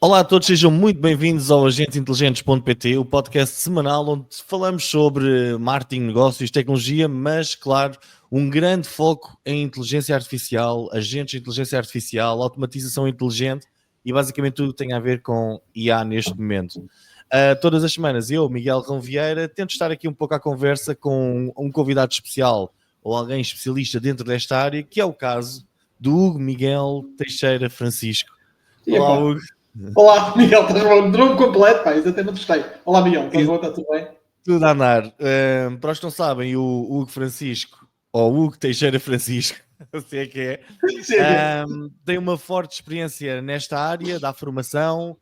Olá a todos, sejam muito bem-vindos ao agenteinteligentes.pt, o podcast semanal onde falamos sobre marketing, negócios, tecnologia, mas, claro, um grande foco em inteligência artificial, agentes de inteligência artificial, automatização inteligente e basicamente tudo que tem a ver com IA neste momento. Todas as semanas eu, Miguel Rão Vieira, tento estar aqui um pouco à conversa com um convidado especial ou alguém especialista dentro desta área, que é o caso do Hugo Miguel Teixeira Francisco. E, Olá, epá, Hugo. olá, Miguel, estás bom? De nome completo, pá, isso até não gostei. Olá, Miguel, estás bom? Está tudo bem? Tudo a andar. Para os que não sabem, o Hugo Francisco, ou Hugo Teixeira Francisco, assim é que é, Sim, é. tem uma forte experiência nesta área da formação,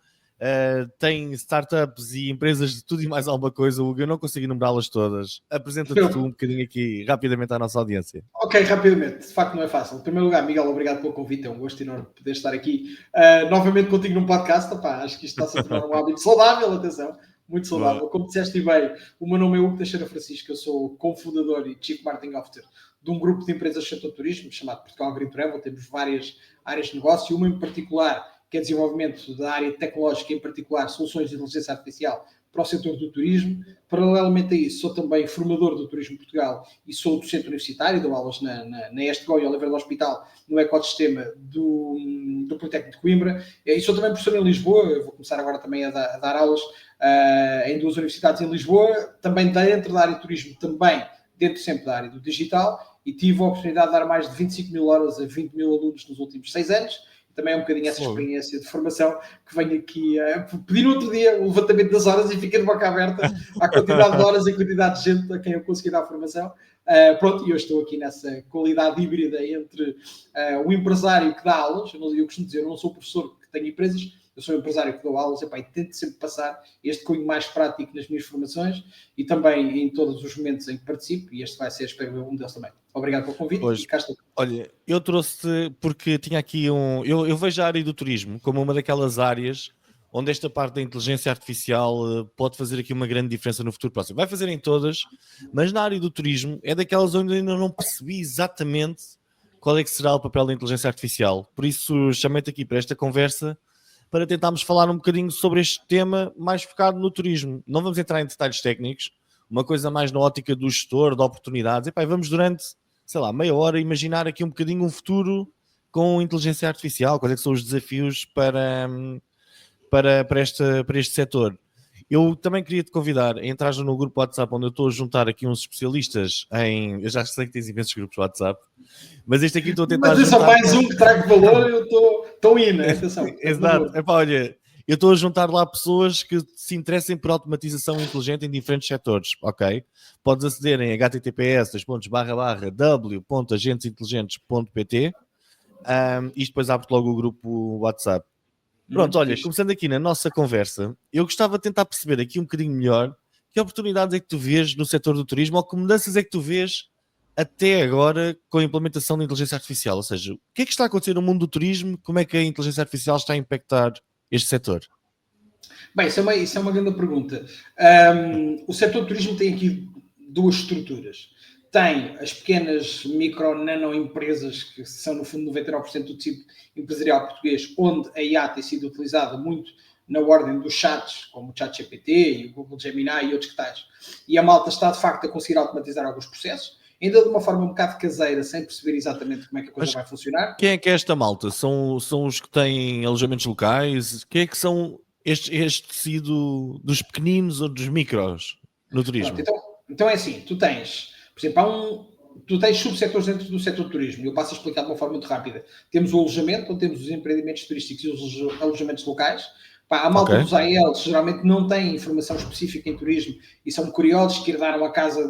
tem startups e empresas de tudo e mais alguma coisa, Hugo, eu não consigo enumerá-las todas. Apresenta-te tu um bocadinho aqui, rapidamente, à nossa audiência. Ok, rapidamente, de facto não é fácil. Em primeiro lugar, Miguel, obrigado pelo convite, é um gosto enorme poder estar aqui novamente contigo num podcast. Opá, acho que isto está-se a tornar um hábito saudável, atenção, muito Boa. saudável. Como disseste bem, o meu nome é Hugo Teixeira Francisco, eu sou cofundador e Chief Marketing Officer de um grupo de empresas do setor turismo chamado Portugal Green Travel. Temos várias áreas de negócio, uma em particular que é desenvolvimento da área tecnológica, em particular soluções de inteligência artificial para o setor do turismo. Paralelamente a isso, sou também formador do Turismo Portugal e sou docente universitário, dou aulas na ESTGO e Oliveira do Hospital, no ecossistema do Politécnico de Coimbra. E sou também professor em Lisboa, eu vou começar agora também a dar aulas em duas universidades em Lisboa, também dentro da área de turismo, também dentro sempre da área do digital, e tive a oportunidade de dar mais de 25 mil horas a 20 mil alunos nos últimos 6 anos. Também é um bocadinho essa experiência de formação que venho aqui a pedir no outro dia o levantamento das horas e fiquei de boca aberta à quantidade de horas e quantidade de gente a quem eu consegui dar formação. Pronto, e eu estou aqui nessa qualidade híbrida entre o empresário que dá aulas, eu costumo dizer, eu não sou professor que tenho empresas, eu sou um empresário que dou aulas, e tento sempre passar este cunho mais prático nas minhas formações e também em todos os momentos em que participo, e este vai ser, espero, um deles também. Obrigado pelo convite Pois, e cá estou. olha, eu trouxe-te porque tinha aqui Eu vejo a área do turismo como uma daquelas áreas onde esta parte da inteligência artificial pode fazer aqui uma grande diferença no futuro próximo. Vai fazer em todas, mas na área do turismo é daquelas onde ainda não percebi exatamente qual é que será o papel da inteligência artificial. Por isso, chamei-te aqui para esta conversa para tentarmos falar um bocadinho sobre este tema mais focado no turismo. Não vamos entrar em detalhes técnicos, uma coisa mais na ótica do gestor, de oportunidades. E vamos durante, sei lá, meia hora imaginar aqui um bocadinho um futuro com inteligência artificial, quais é que são os desafios para este setor. Eu também queria te convidar a entrar no grupo WhatsApp, onde eu estou a juntar aqui uns especialistas em... Eu já sei que tens imensos grupos WhatsApp, mas este aqui estou a tentar Mas é só juntar... mais um que trago valor, eu estou indo, atenção. Exato. Olha, eu estou a juntar lá pessoas que se interessem por automatização inteligente em diferentes setores, ok? Podes aceder em https://w.agentesinteligentes.pt e depois abre logo o grupo WhatsApp. Pronto, olha, começando aqui na nossa conversa, eu gostava de tentar perceber aqui um bocadinho melhor que oportunidades é que tu vês no setor do turismo ou que mudanças é que tu vês até agora com a implementação da inteligência artificial. Ou seja, o que é que está a acontecer no mundo do turismo? Como é que a inteligência artificial está a impactar este setor? Bem, isso é uma grande pergunta. O setor do turismo tem aqui duas estruturas. Tem as pequenas micro, nano empresas, que são no fundo 99% do tecido empresarial português, onde a IA tem sido utilizada muito na ordem dos chats, como o ChatGPT e o Google Gemini e outros que tais. E a malta está de facto a conseguir automatizar alguns processos, ainda de uma forma um bocado caseira, sem perceber exatamente como é que a coisa vai funcionar. Quem é que é esta malta? São os que têm alojamentos locais? Quem é que são este tecido dos pequeninos ou dos micros no turismo? Pronto, então é assim, tu tens, por exemplo, tu tens subsetores dentro do setor do turismo, e eu passo a explicar de uma forma muito rápida. Temos o alojamento, onde temos os empreendimentos turísticos e os alojamentos locais. A malta dos AELs geralmente não tem informação específica em turismo e são curiosos que herdaram a casa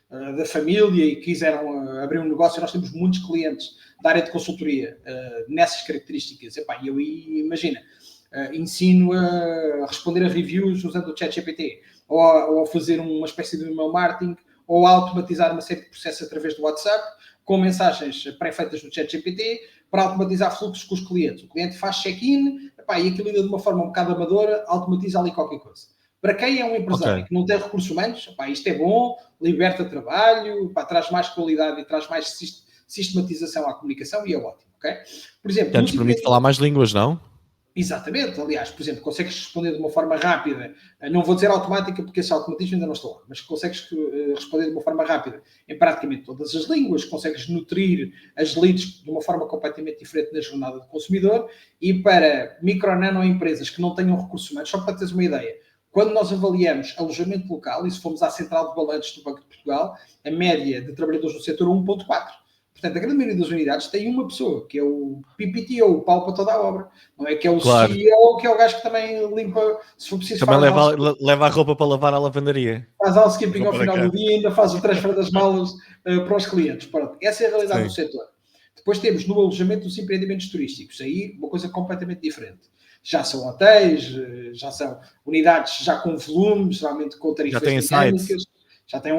da família e quiseram abrir um negócio. Nós temos muitos clientes da área de consultoria nessas características. E eu imagina, ensino a responder a reviews usando o ChatGPT, ou a fazer uma espécie de email marketing, ou a automatizar uma série de processos através do WhatsApp, com mensagens pré-feitas no ChatGPT, para automatizar fluxos com os clientes. O cliente faz check-in, e aquilo ainda de uma forma um bocado amadora, automatiza ali qualquer coisa. Para quem é um empresário que não tem recursos humanos, isto é bom, liberta trabalho, traz mais qualidade e traz mais sistematização à comunicação e é ótimo. Okay? Por exemplo, já nos permite falar mais línguas, não? Exatamente, aliás, por exemplo, consegues responder de uma forma rápida, não vou dizer automática porque esse automatismo ainda não está lá, mas consegues responder de uma forma rápida em praticamente todas as línguas, consegues nutrir as leads de uma forma completamente diferente na jornada do consumidor. E para micro, nano empresas que não tenham recursos humanos, só para teres uma ideia, quando nós avaliamos alojamento local, e se formos à central de balanços do Banco de Portugal, a média de trabalhadores do setor é 1,4. Portanto, a grande maioria das unidades tem uma pessoa, que é o PPTO, o pau para toda a obra. Não é que é o Claro. CEO, que é o gajo que também limpa, se for preciso, Também leva a roupa para lavar à lavandaria. Faz housekeeping ao final do dia e ainda faz o transfer das malas para os clientes. Pronto, essa é a realidade do setor. Depois temos no alojamento os empreendimentos turísticos. Aí uma coisa completamente diferente. Já são hotéis, já são unidades já com volume, geralmente com tarifas dinâmicas. Já tem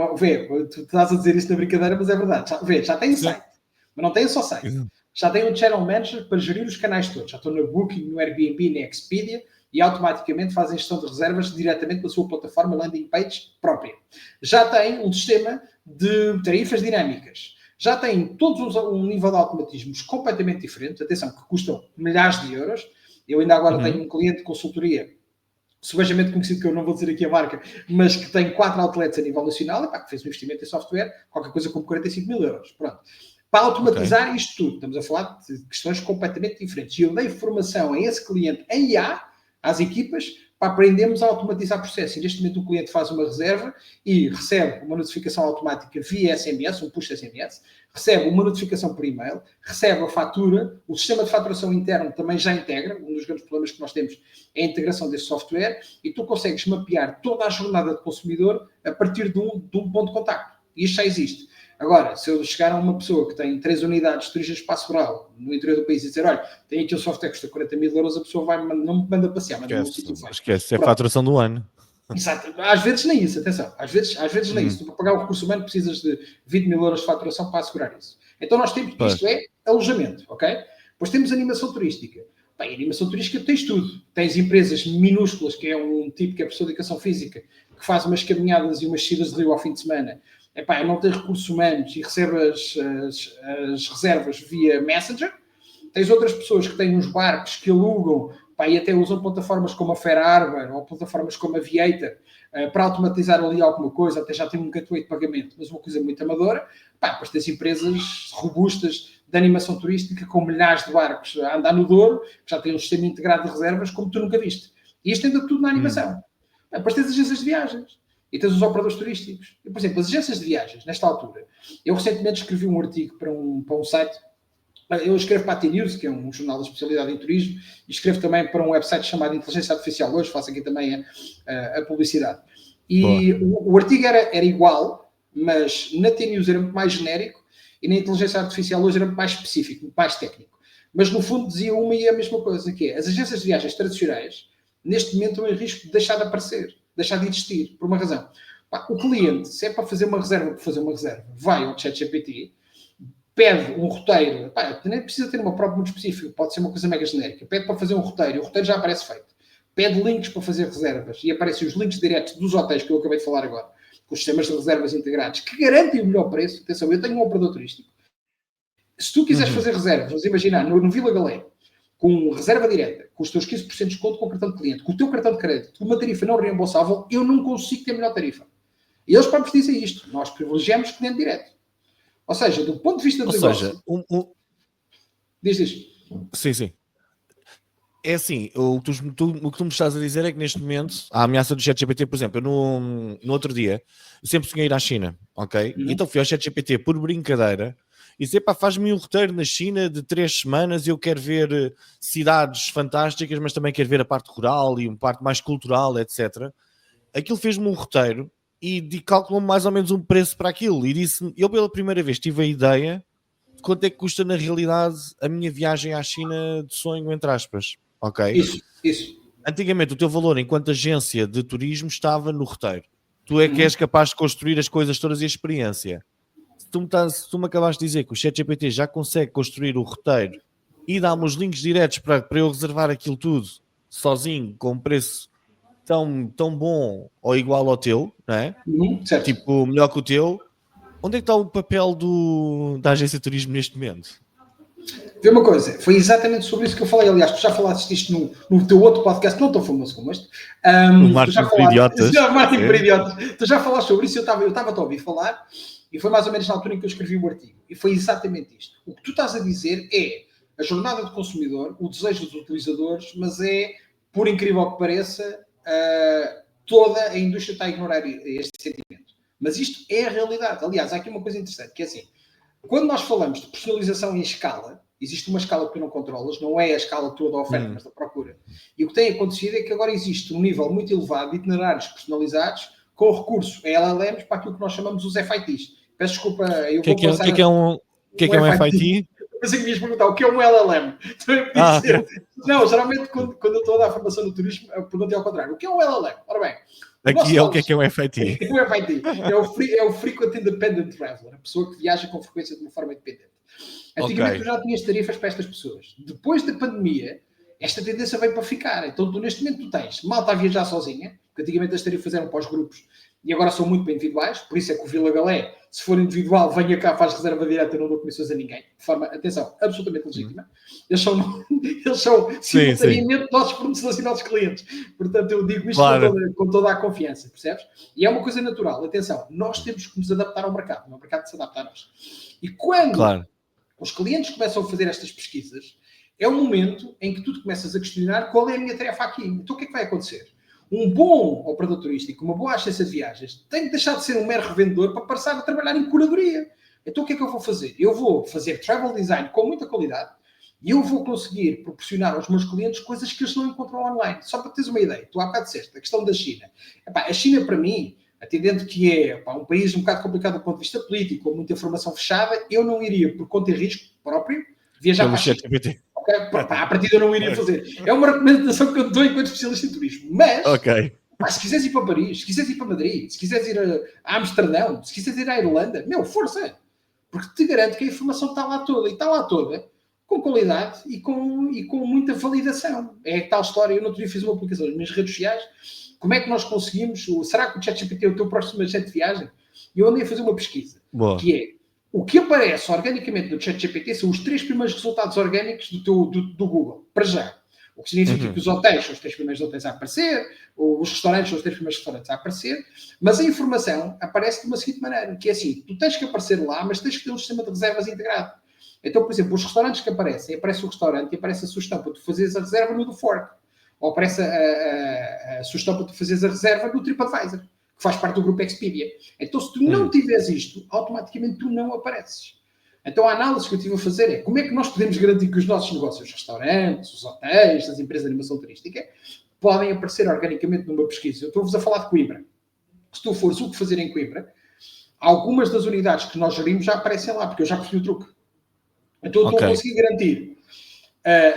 tu estás a dizer isso na brincadeira, mas é verdade. Já tem site. Mas não tem só site. Já tem um channel manager para gerir os canais todos. Já estão no Booking, no Airbnb, na Expedia e automaticamente fazem gestão de reservas diretamente na sua plataforma landing page própria. Já tem um sistema de tarifas dinâmicas. Já tem todos um nível de automatismos completamente diferente. Atenção, que custam milhares de euros. Eu ainda agora tenho um cliente de consultoria subejamente conhecido, que eu não vou dizer aqui a marca, mas que tem 4 outlets a nível nacional, que fez um investimento em software, qualquer coisa como 45 mil euros. Pronto. Para automatizar isto tudo, estamos a falar de questões completamente diferentes. E eu dei formação a esse cliente em IA, às equipas, para aprendermos a automatizar processos. E neste momento o cliente faz uma reserva e recebe uma notificação automática via SMS, um push SMS, recebe uma notificação por e-mail, recebe a fatura, o sistema de faturação interno também já integra, um dos grandes problemas que nós temos é a integração desse software, e tu consegues mapear toda a jornada do consumidor a partir de um ponto de contacto. E isto já existe. Agora, se eu chegar a uma pessoa que tem 3 unidades de turismo espaço rural no interior do país e dizer, olha, tem aqui um software que custa 40 mil euros, a pessoa não me manda passear, manda-me um sítio fácil. Esquece, é a faturação do ano. Exato. Às vezes nem isso, atenção. Às vezes nem isso. Tu, para pagar o recurso humano, precisas de 20 mil euros de faturação para assegurar isso. Então nós temos, isto é alojamento, ok? Depois temos animação turística. Bem, animação turística tens tudo. Tens empresas minúsculas, que é um tipo que é professor de educação física, que faz umas caminhadas e umas descidas de rio ao fim de semana. Epá, não tem recursos humanos e recebe as reservas via Messenger. Tens outras pessoas que têm uns barcos que alugam, e até usam plataformas como a Fair Harbor ou plataformas como a Viator para automatizar ali alguma coisa, até já tem um gateway de pagamento, mas uma coisa muito amadora. Depois tens empresas robustas de animação turística com milhares de barcos a andar no Douro, que já têm um sistema integrado de reservas como tu nunca viste. E isto ainda tudo na animação. Depois tens agências de viagens. E tens os operadores turísticos. E, por exemplo, as agências de viagens, nesta altura, eu recentemente escrevi um artigo para um site. Eu escrevo para a T-News, que é um jornal de especialidade em turismo, e escrevo também para um website chamado Inteligência Artificial Hoje, faço aqui também a publicidade. E o artigo era igual, mas na T-News era muito mais genérico e na Inteligência Artificial Hoje era muito mais específico, muito mais técnico. Mas no fundo dizia uma e a mesma coisa, que é as agências de viagens tradicionais, neste momento estão em risco de deixar de aparecer, deixar de existir, por uma razão. O cliente, se é para fazer uma reserva, vai ao ChatGPT, pede um roteiro, nem precisa ter uma prova muito específica, pode ser uma coisa mega genérica, pede para fazer um roteiro, e o roteiro já aparece feito. Pede links para fazer reservas, e aparecem os links diretos dos hotéis que eu acabei de falar agora, com os sistemas de reservas integrados, que garantem o melhor preço. Atenção, eu tenho um operador turístico. Se tu quiseres fazer reservas, vamos imaginar, no Vila Galé, com reserva direta, com os teus 15% de desconto com o cartão de cliente, com o teu cartão de crédito, com uma tarifa não reembolsável, eu não consigo ter a melhor tarifa. E eles próprios dizem isto. Nós privilegiamos cliente direto. Ou seja, do ponto de vista do negócio... Diz. Sim. É assim, o que tu me estás a dizer é que neste momento, a ameaça do ChatGPT, por exemplo, eu no outro dia, eu sempre sonhei ir à China, ok? Então fui ao ChatGPT por brincadeira e disse, faz-me um roteiro na China de 3 semanas e eu quero ver cidades fantásticas, mas também quero ver a parte rural e uma parte mais cultural, etc. Aquilo fez-me um roteiro e calculou-me mais ou menos um preço para aquilo e disse-me, eu pela primeira vez tive a ideia de quanto é que custa na realidade a minha viagem à China de sonho, entre aspas, ok? Isso. Antigamente o teu valor enquanto agência de turismo estava no roteiro. Tu é que és capaz de construir as coisas todas e a experiência. Se tu me acabaste de dizer que o ChatGPT já consegue construir o roteiro e dá-me os links diretos para eu reservar aquilo tudo sozinho, com um preço tão bom ou igual ao teu, não é? Certo. Tipo, melhor que o teu, onde é que está o papel da agência de turismo neste momento? Vê uma coisa, foi exatamente sobre isso que eu falei. Aliás, tu já falaste disto no teu outro podcast, não tão famoso como este. O Martin por Idiotas. Martin por Idiotas. Tu já falaste sobre isso, eu estava a ouvir falar, e foi mais ou menos na altura em que eu escrevi o artigo. E foi exatamente isto. O que tu estás a dizer é a jornada do consumidor, o desejo dos utilizadores, mas é, por incrível que pareça, toda a indústria está a ignorar este sentimento. Mas isto é a realidade. Aliás, há aqui uma coisa interessante, que é assim, quando nós falamos de personalização em escala, existe uma escala que tu não controlas, não é a escala toda da oferta, mas da procura. E o que tem acontecido é que agora existe um nível muito elevado de itinerários personalizados com recurso a LLMs para aquilo que nós chamamos os FITs. Peço desculpa, eu vou passar... O que é um FIT? Mas eu queria perguntar, o que é um LLM? Não, geralmente quando eu estou a dar formação no turismo, eu pergunto ao contrário. O que é um LLM? Ora bem... Aqui é o que é um FIT. O FIT é o Frequent Independent Traveler, a pessoa que viaja com frequência de uma forma independente. Antigamente tu já tinhas tarifas para estas pessoas. Depois da pandemia, esta tendência veio para ficar. Então tu neste momento tu tens malta a viajar sozinha, porque antigamente as tarifas eram para os grupos e agora são muito bem individuais, por isso é que o Vila Galé, se for individual, venha cá, faz reserva direta, não dou comissões a ninguém. De forma, atenção, absolutamente legítima. Eles são simultaneamente nossos fornecedores e nossos clientes. Portanto, eu digo isto com toda a confiança, percebes? E é uma coisa natural. Atenção, nós temos que nos adaptar ao mercado, não é o mercado que se adapta a nós. E quando os clientes começam a fazer estas pesquisas, é o momento em que tu te começas a questionar qual é a minha tarefa aqui. Então o que é que vai acontecer? Um bom operador turístico, uma boa agência de viagens, tem que deixar de ser um mero revendedor para passar a trabalhar em curadoria. Então o que é que eu vou fazer? Eu vou fazer travel design com muita qualidade e eu vou conseguir proporcionar aos meus clientes coisas que eles não encontram online. Só para teres uma ideia, tu há bocado disseste, a questão da China. A China, para mim, atendendo que é um país um bocado complicado do ponto de vista político, com muita informação fechada, eu não iria, por conta e risco próprio, viajar para a China. A partida eu não iria fazer. É uma recomendação que eu dou enquanto especialista em turismo. Mas, se quiseres ir para Paris, se quiseres ir para Madrid, se quiseres ir a Amsterdão, se quiseres ir à Irlanda, força! Porque te garanto que a informação está lá toda, e está lá toda, com qualidade e com muita validação. É tal história, eu no outro dia fiz uma publicação nas minhas redes sociais, como é que nós conseguimos, será que o ChatGPT é o teu próximo agente de viagem? E eu andei a fazer uma pesquisa, que é, o que aparece organicamente no ChatGPT são os 3 primeiros resultados orgânicos do Google, para já. O que significa que os hotéis são os 3 primeiros hotéis a aparecer, os restaurantes são os 3 primeiros restaurantes a aparecer, mas a informação aparece de uma seguinte maneira, que é assim, tu tens que aparecer lá, mas tens que ter um sistema de reservas integrado. Então, por exemplo, os restaurantes que aparecem, aparece o restaurante e aparece a sugestão para tu fazeres a reserva no TheFork, ou aparece a sugestão para tu fazeres a reserva no TripAdvisor, que faz parte do grupo Expedia. Então, se tu não tiveres isto, automaticamente tu não apareces. Então, a análise que eu estive a fazer é como é que nós podemos garantir que os nossos negócios, os restaurantes, os hotéis, as empresas de animação turística, podem aparecer organicamente numa pesquisa. Eu estou-vos a falar de Coimbra. Se tu fores o que fazer em Coimbra, algumas das unidades que nós gerimos já aparecem lá, porque eu já percebi o truque. Então, eu estou a conseguir garantir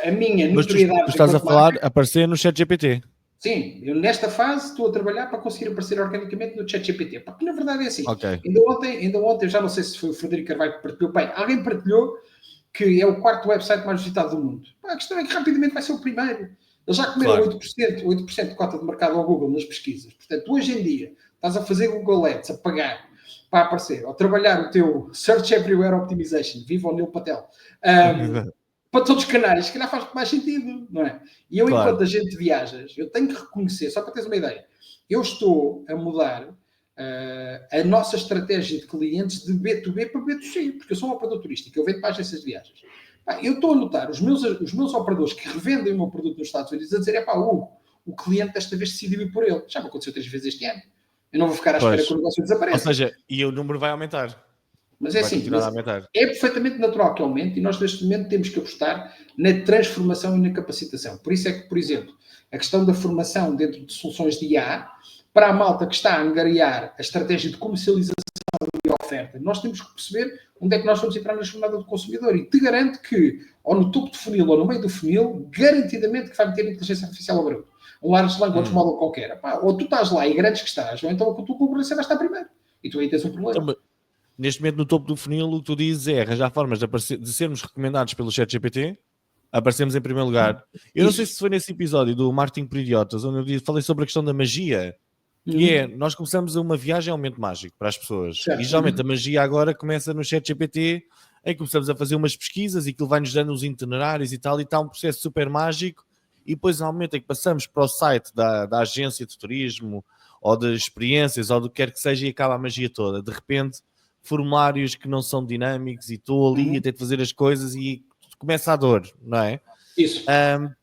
a minha notoriedade. Mas tu estás a falar aparecer no ChatGPT. Sim, eu nesta fase estou a trabalhar para conseguir aparecer organicamente no ChatGPT, porque na verdade é assim. Ainda ontem, já não sei se foi o Frederico Carvalho que partilhou, alguém partilhou que é o 4º website mais visitado do mundo. A questão é que rapidamente vai ser o primeiro. Eles já comeram 8% de cota de mercado ao Google nas pesquisas. Portanto, hoje em dia, estás a fazer Google Ads, a pagar para aparecer, ou trabalhar o teu Search Everywhere Optimization, viva o Neil Patel, para todos os canais, se calhar faz mais sentido, não é? E eu, enquanto agente de viagens, eu tenho que reconhecer, só para teres uma ideia, eu estou a mudar a nossa estratégia de clientes de B2B para B2C, porque eu sou um operador turístico, eu vendo para agências de viagens. Eu estou a notar os meus operadores que revendem o meu produto nos Estados Unidos a dizer, Hugo, o cliente desta vez decidiu ir por ele. Já me aconteceu 3 vezes este ano. Eu não vou ficar à espera que o negócio desapareça. Ou seja, e o número vai aumentar. Mas é assim, é perfeitamente natural que aumente e nós neste momento temos que apostar na transformação e na capacitação. Por isso é que, por exemplo, a questão da formação dentro de soluções de IA, para a malta que está a angariar a estratégia de comercialização e oferta, nós temos que perceber onde é que nós vamos entrar na jornada do consumidor. E te garanto que, ou no topo do funil ou no meio do funil, garantidamente que vai meter inteligência artificial ao bruto. Um large language model qualquer. Ou tu estás lá e garantes que estás, ou então a tua concorrência vai estar primeiro. E tu aí tens um problema. Então, neste momento, no topo do funil, o que tu dizes é arranjar formas de sermos recomendados pelo ChatGPT, aparecemos em primeiro lugar. Eu não sei se foi nesse episódio do Martin por Idiotas, onde eu falei sobre a questão da magia, que é, nós começamos uma viagem ao momento mágico para as pessoas. Certo. E geralmente a magia agora começa no ChatGPT em que começamos a fazer umas pesquisas e aquilo vai-nos dando os itinerários e tal, e está um processo super mágico, e depois ao momento em que passamos para o site da agência de turismo, ou de experiências, ou do que quer que seja, e acaba a magia toda. De repente, formulários que não são dinâmicos, e estou ali a ter de fazer as coisas, e começa a dor, não é? Isso.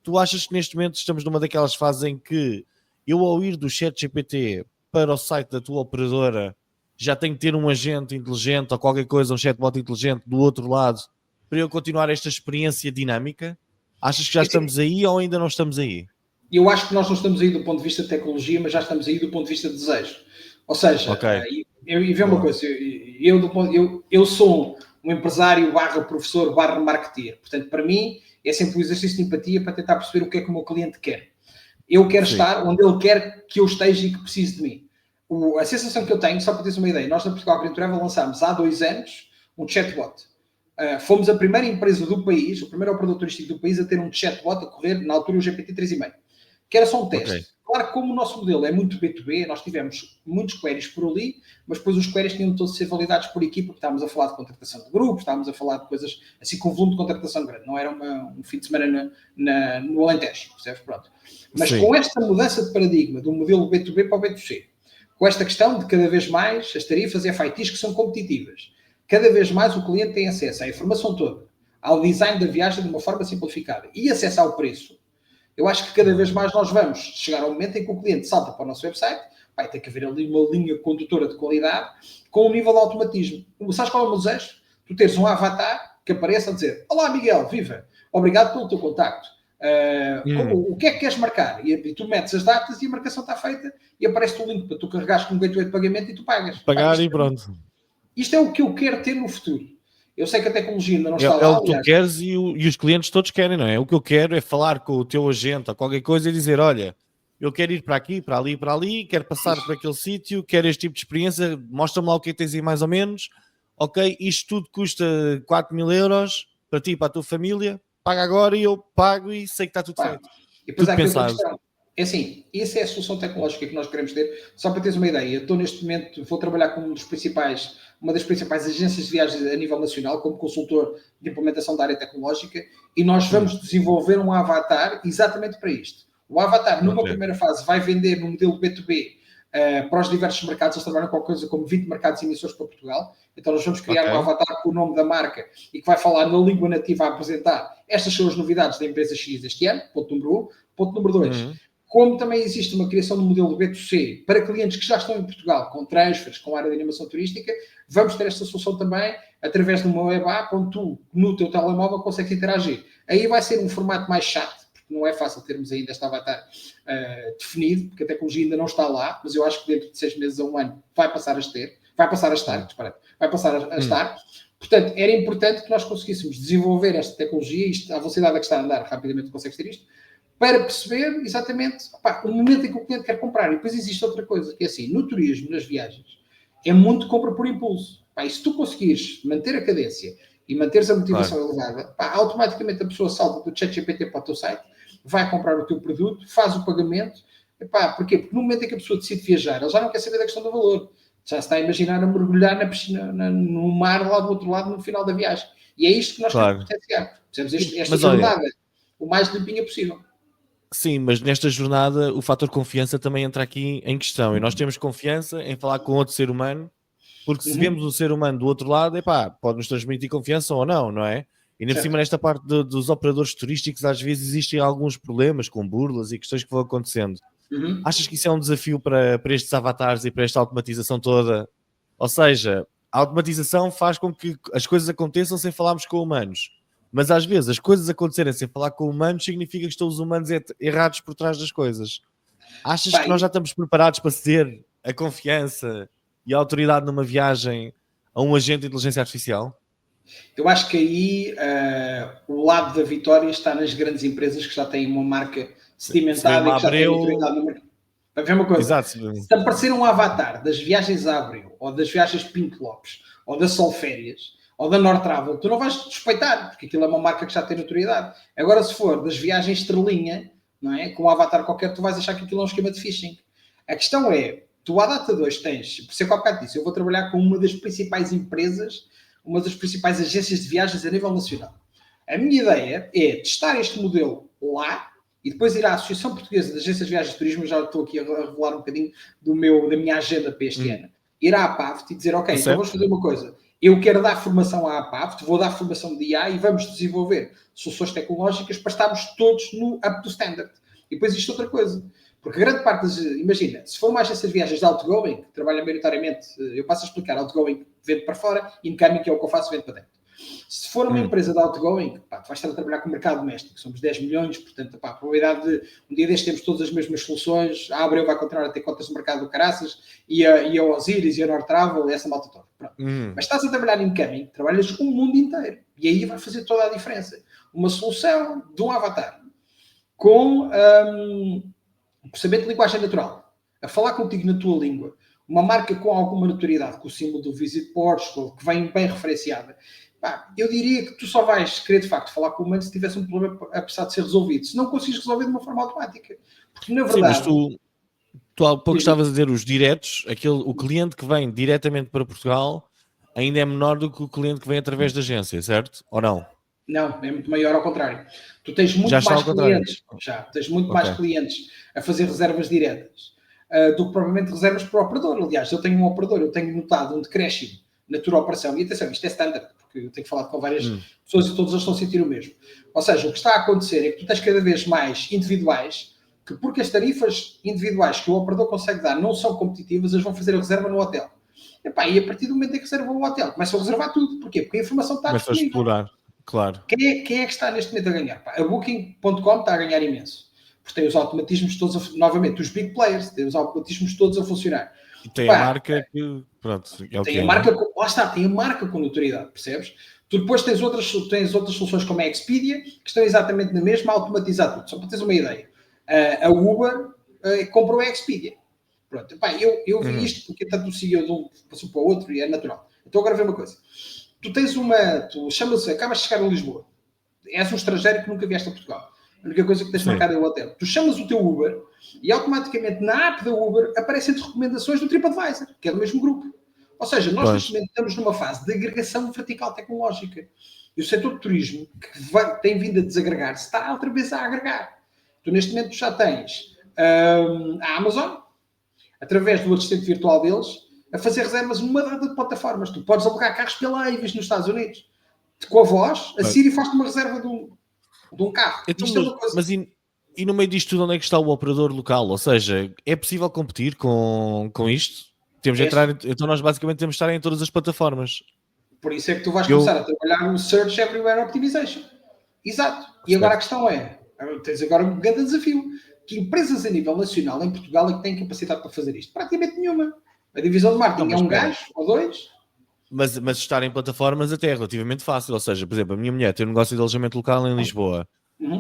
Tu achas que neste momento estamos numa daquelas fases em que eu, ao ir do ChatGPT para o site da tua operadora, já tenho que ter um agente inteligente ou qualquer coisa, um chatbot inteligente do outro lado, para eu continuar esta experiência dinâmica? Achas que já estamos aí ou ainda não estamos aí? Eu acho que nós não estamos aí do ponto de vista de tecnologia, mas já estamos aí do ponto de vista de desejo. Ou seja, e vê uma coisa, eu sou um empresário barra professor barra marketeer. Portanto, para mim, é sempre um exercício de empatia para tentar perceber o que é que o meu cliente quer. Eu quero estar onde ele quer que eu esteja e que precise de mim. A sensação que eu tenho, só para teres uma ideia, nós na Portugal Green Travel lançámos há 2 anos um chatbot. Fomos a primeira empresa do país, o primeiro operador turístico do país a ter um chatbot a correr, na altura o GPT 3,5, que era só um teste. Okay. Claro que como o nosso modelo é muito B2B, nós tivemos muitos queries por ali, mas depois os queries tinham todos de ser validados por equipa, porque estávamos a falar de contratação de grupos, estávamos a falar de coisas assim com volume de contratação grande, não era um fim de semana no Alentejo, percebes? Pronto. Mas com esta mudança de paradigma do modelo B2B para o B2C, com esta questão de cada vez mais as tarifas e FITs que são competitivas, cada vez mais o cliente tem acesso à informação toda, ao design da viagem de uma forma simplificada e acesso ao preço. Eu acho que cada vez mais nós vamos chegar ao momento em que o cliente salta para o nosso website, vai ter que haver ali uma linha condutora de qualidade com um nível de automatismo. Sabes qual é o meu desejo? Tu teres um avatar que apareça a dizer: olá Miguel, viva, obrigado pelo teu contacto. O que é que queres marcar? E tu metes as datas e a marcação está feita e aparece-te o link para tu carregares com um gateway de pagamento e tu pagas. Pagar e pronto. Isto é o que eu quero ter no futuro. Eu sei que a tecnologia ainda não está lá. É o que tu queres e os clientes todos querem, não é? O que eu quero é falar com o teu agente ou qualquer coisa e dizer: olha, eu quero ir para aqui, para ali, quero passar por aquele sítio, quero este tipo de experiência, mostra-me lá o que é que tens aí mais ou menos. Ok, isto tudo custa 4.000 euros para ti e para a tua família, paga agora e eu pago e sei que está tudo feito. E depois há aqui outra questão. É assim, essa é a solução tecnológica que nós queremos ter. Só para teres uma ideia, eu estou neste momento, vou trabalhar com uma das principais agências de viagens a nível nacional, como consultor de implementação da área tecnológica, e nós vamos desenvolver um avatar exatamente para isto. O avatar, numa primeira fase, vai vender no modelo B2B para os diversos mercados. Eles trabalham com coisa como 20 mercados emissores para Portugal. Então nós vamos criar um avatar com o nome da marca e que vai falar na língua nativa a apresentar estas são as novidades da empresa X este ano, ponto número 1. Ponto número 2. Como também existe uma criação de modelo B2C para clientes que já estão em Portugal, com transfers, com área de animação turística, vamos ter esta solução também através de uma web app onde tu, no teu telemóvel, consegues interagir. Aí vai ser um formato mais chato, porque não é fácil termos ainda este avatar definido, porque a tecnologia ainda não está lá, mas eu acho que dentro de 6 meses a 1 ano vai passar a estar. Portanto, era importante que nós conseguíssemos desenvolver esta tecnologia, isto, à velocidade a que está a andar, rapidamente consegues ter isto, para perceber exatamente o momento em que o cliente quer comprar. E depois existe outra coisa, que é assim, no turismo, nas viagens, é muito compra por impulso. E se tu conseguires manter a cadência e manteres a motivação elevada, automaticamente a pessoa salta do ChatGPT para o teu site, vai comprar o teu produto, faz o pagamento. Porquê? Porque no momento em que a pessoa decide viajar, ela já não quer saber da questão do valor. Já se está a imaginar a mergulhar na piscina, no mar lá do outro lado no final da viagem. E é isto que nós queremos potenciar. Esta jornada o mais limpinha possível. Sim, mas nesta jornada o fator confiança também entra aqui em questão. E nós temos confiança em falar com outro ser humano, porque se vemos o ser humano do outro lado, pode-nos transmitir confiança ou não, não é? E ainda por cima, nesta parte dos operadores turísticos, às vezes existem alguns problemas com burlas e questões que vão acontecendo. Achas que isso é um desafio para estes avatares e para esta automatização toda? Ou seja, a automatização faz com que as coisas aconteçam sem falarmos com humanos. Mas às vezes as coisas acontecerem sem falar com humanos significa que estão os humanos errados por trás das coisas. Achas que nós já estamos preparados para ceder a confiança e a autoridade numa viagem a um agente de inteligência artificial? Eu acho que aí o lado da vitória está nas grandes empresas que já têm uma marca sedimentada e que já têm autoridade no mercado. Para ver uma coisa, se aparecer um avatar das viagens a Abreu, ou das viagens Pinto Lopes, ou da Solférias, ou da Nortravel, tu não vais suspeitar, porque aquilo é uma marca que já tem notoriedade. Agora, se for das viagens Estrelinha, não é? Com um avatar qualquer, tu vais achar que aquilo é um esquema de phishing. A questão é, tu à data 2 tens, por ser que há bocado disse, eu vou trabalhar com uma das principais empresas, uma das principais agências de viagens a nível nacional. A minha ideia é testar este modelo lá e depois ir à Associação Portuguesa de Agências de Viagens e Turismo, já estou aqui a revelar um bocadinho da minha agenda para este ano, ir à APAVT e dizer, ok, então vamos fazer uma coisa, eu quero dar formação à APAVT, vou dar formação de IA e vamos desenvolver soluções tecnológicas para estarmos todos no up to standard. E depois isto é outra coisa. Porque grande parte das... Imagina, se for uma agência de viagens de outgoing, que trabalha maioritariamente, eu passo a explicar, outgoing vende para fora, incoming, que é o que eu faço, vende para dentro. Se for uma empresa de outgoing, pá, tu vais estar a trabalhar com o mercado doméstico, somos 10 milhões, portanto, pá, a probabilidade de um dia destes temos todas as mesmas soluções, a Abreu vai continuar a ter contas de mercado do caraças, e a Osiris e a Nortravel, essa malta toda. Mas estás a trabalhar em incoming, trabalhas com o mundo inteiro, e aí vai fazer toda a diferença. Uma solução de um avatar, com processamento de linguagem natural, a falar contigo na tua língua, uma marca com alguma notoriedade, com o símbolo do Visit Portugal, que vem bem referenciada, pá, eu diria que tu só vais querer de facto falar com o humano se tivesse um problema a precisar de ser resolvido. Se não consegues resolver de uma forma automática. Porque na verdade. Sim, mas tu há pouco estavas a dizer os diretos, o cliente que vem diretamente para Portugal ainda é menor do que o cliente que vem através da agência, certo? Ou não? Não, é muito maior ao contrário. Tu tens muito mais clientes, tens muito mais clientes a fazer reservas diretas do que provavelmente reservas para o operador. Aliás, eu tenho um operador, eu tenho notado um decréscimo na tua operação. E atenção, isto é standard, porque eu tenho falado com várias pessoas e todas elas estão a sentir o mesmo. Ou seja, o que está a acontecer é que tu tens cada vez mais individuais, que porque as tarifas individuais que o operador consegue dar não são competitivas, eles vão fazer a reserva no hotel. E a partir do momento em que reservam o hotel, começam a reservar tudo. Porquê? Porque a informação está disponível. Começa a explorar, claro. Quem é que está neste momento a ganhar? A Booking.com está a ganhar imenso. Porque tem os automatismos todos, novamente, os big players, tem os automatismos todos a funcionar. E tem a marca que, pronto, é o que é. Lá está, tem a marca com notoriedade, percebes? Tu depois tens outras soluções como a Expedia, que estão exatamente na mesma, a automatizar tudo. Só para teres uma ideia. A Uber comprou a Expedia. Pronto, eu vi isto porque tanto o CEO de um passou para o outro e é natural. Então agora vê uma coisa. Tu tens acabas de chegar a Lisboa. És um estrangeiro que nunca vieste a Portugal. A única coisa que tens marcado é o hotel. Tu chamas o teu Uber e automaticamente na app da Uber aparecem-te recomendações do TripAdvisor, que é do mesmo grupo. Ou seja, nós neste momento estamos numa fase de agregação vertical tecnológica. E o setor de turismo, que tem vindo a desagregar, está outra vez a agregar. Tu neste momento já tens a Amazon, através do assistente virtual deles, a fazer reservas numa data de plataformas. Tu podes alugar carros pela Avis nos Estados Unidos. Com a voz, a Siri faz-te uma reserva de um carro. Então, mas e no meio disto tudo, onde é que está o operador local? Ou seja, é possível competir com isto? Temos de entrar, então nós basicamente temos de estar em todas as plataformas. Por isso é que tu vais começar a trabalhar no Search Everywhere Optimization. Exato. E agora a questão é, tens agora um grande desafio, que empresas a nível nacional em Portugal é que têm capacidade para fazer isto? Praticamente nenhuma. A divisão de marketing é um gajo ou dois. Mas estar em plataformas até é relativamente fácil. Ou seja, por exemplo, a minha mulher tem um negócio de alojamento local em Lisboa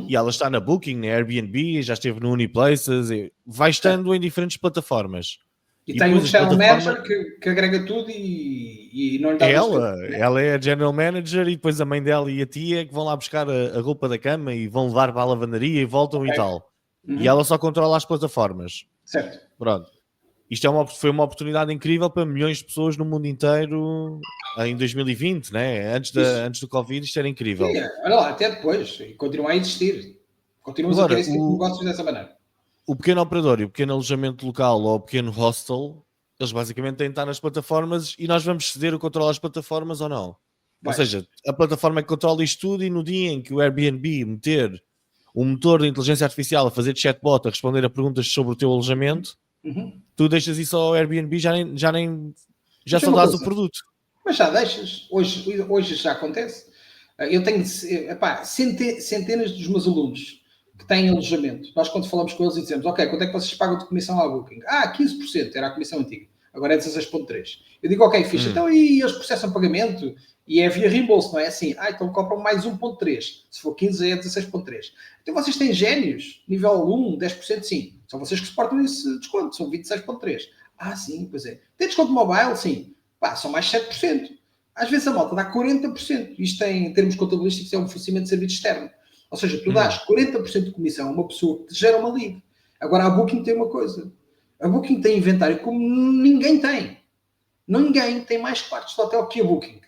e ela está na Booking, na Airbnb, já esteve no Uniplaces, vai estando em diferentes plataformas. E tem um channel manager que agrega tudo e não lhe dá ela é a general manager e depois a mãe dela e a tia que vão lá buscar a roupa da cama e vão levar para a lavandaria e voltam e tal. E ela só controla as plataformas. Certo. Pronto. Isto foi uma oportunidade incrível para milhões de pessoas no mundo inteiro em 2020, né? Antes do Covid, isto era incrível. Sim, olha lá, até depois. E continua a existir. Continuamos a ter esse tipo de negócios dessa maneira. O pequeno operador e o pequeno alojamento local ou o pequeno hostel, eles basicamente têm de estar nas plataformas e nós vamos ceder o controle às plataformas ou não? Ou seja, a plataforma é que controla isto tudo e no dia em que o Airbnb meter um motor de inteligência artificial a fazer chatbot, a responder a perguntas sobre o teu alojamento, tu deixas isso ao Airbnb, já só dás o produto. Mas já deixas. Hoje já acontece. Eu tenho centenas dos meus alunos que têm alojamento. Nós quando falamos com eles e dizemos, ok, quanto é que vocês pagam de comissão à Booking? 15%, era a comissão antiga. Agora é 16,3%. Eu digo, ok, fixe. Então e eles processam pagamento? E é via reembolso, não é assim? Então compram mais 1,3%. Se for 15, é 16,3%. Então vocês têm génios, nível 1, 10%, sim. São vocês que suportam esse desconto, são 26,3%. Sim, pois é. Tem desconto mobile? Sim. São mais 7%. Às vezes a malta dá 40%. Isto em termos contabilísticos é um fornecimento de serviço externo. Ou seja, tu dás 40% de comissão a uma pessoa que te gera uma lead. Agora a Booking tem uma coisa. A Booking tem inventário como ninguém tem. Ninguém tem mais quartos de hotel que a Booking.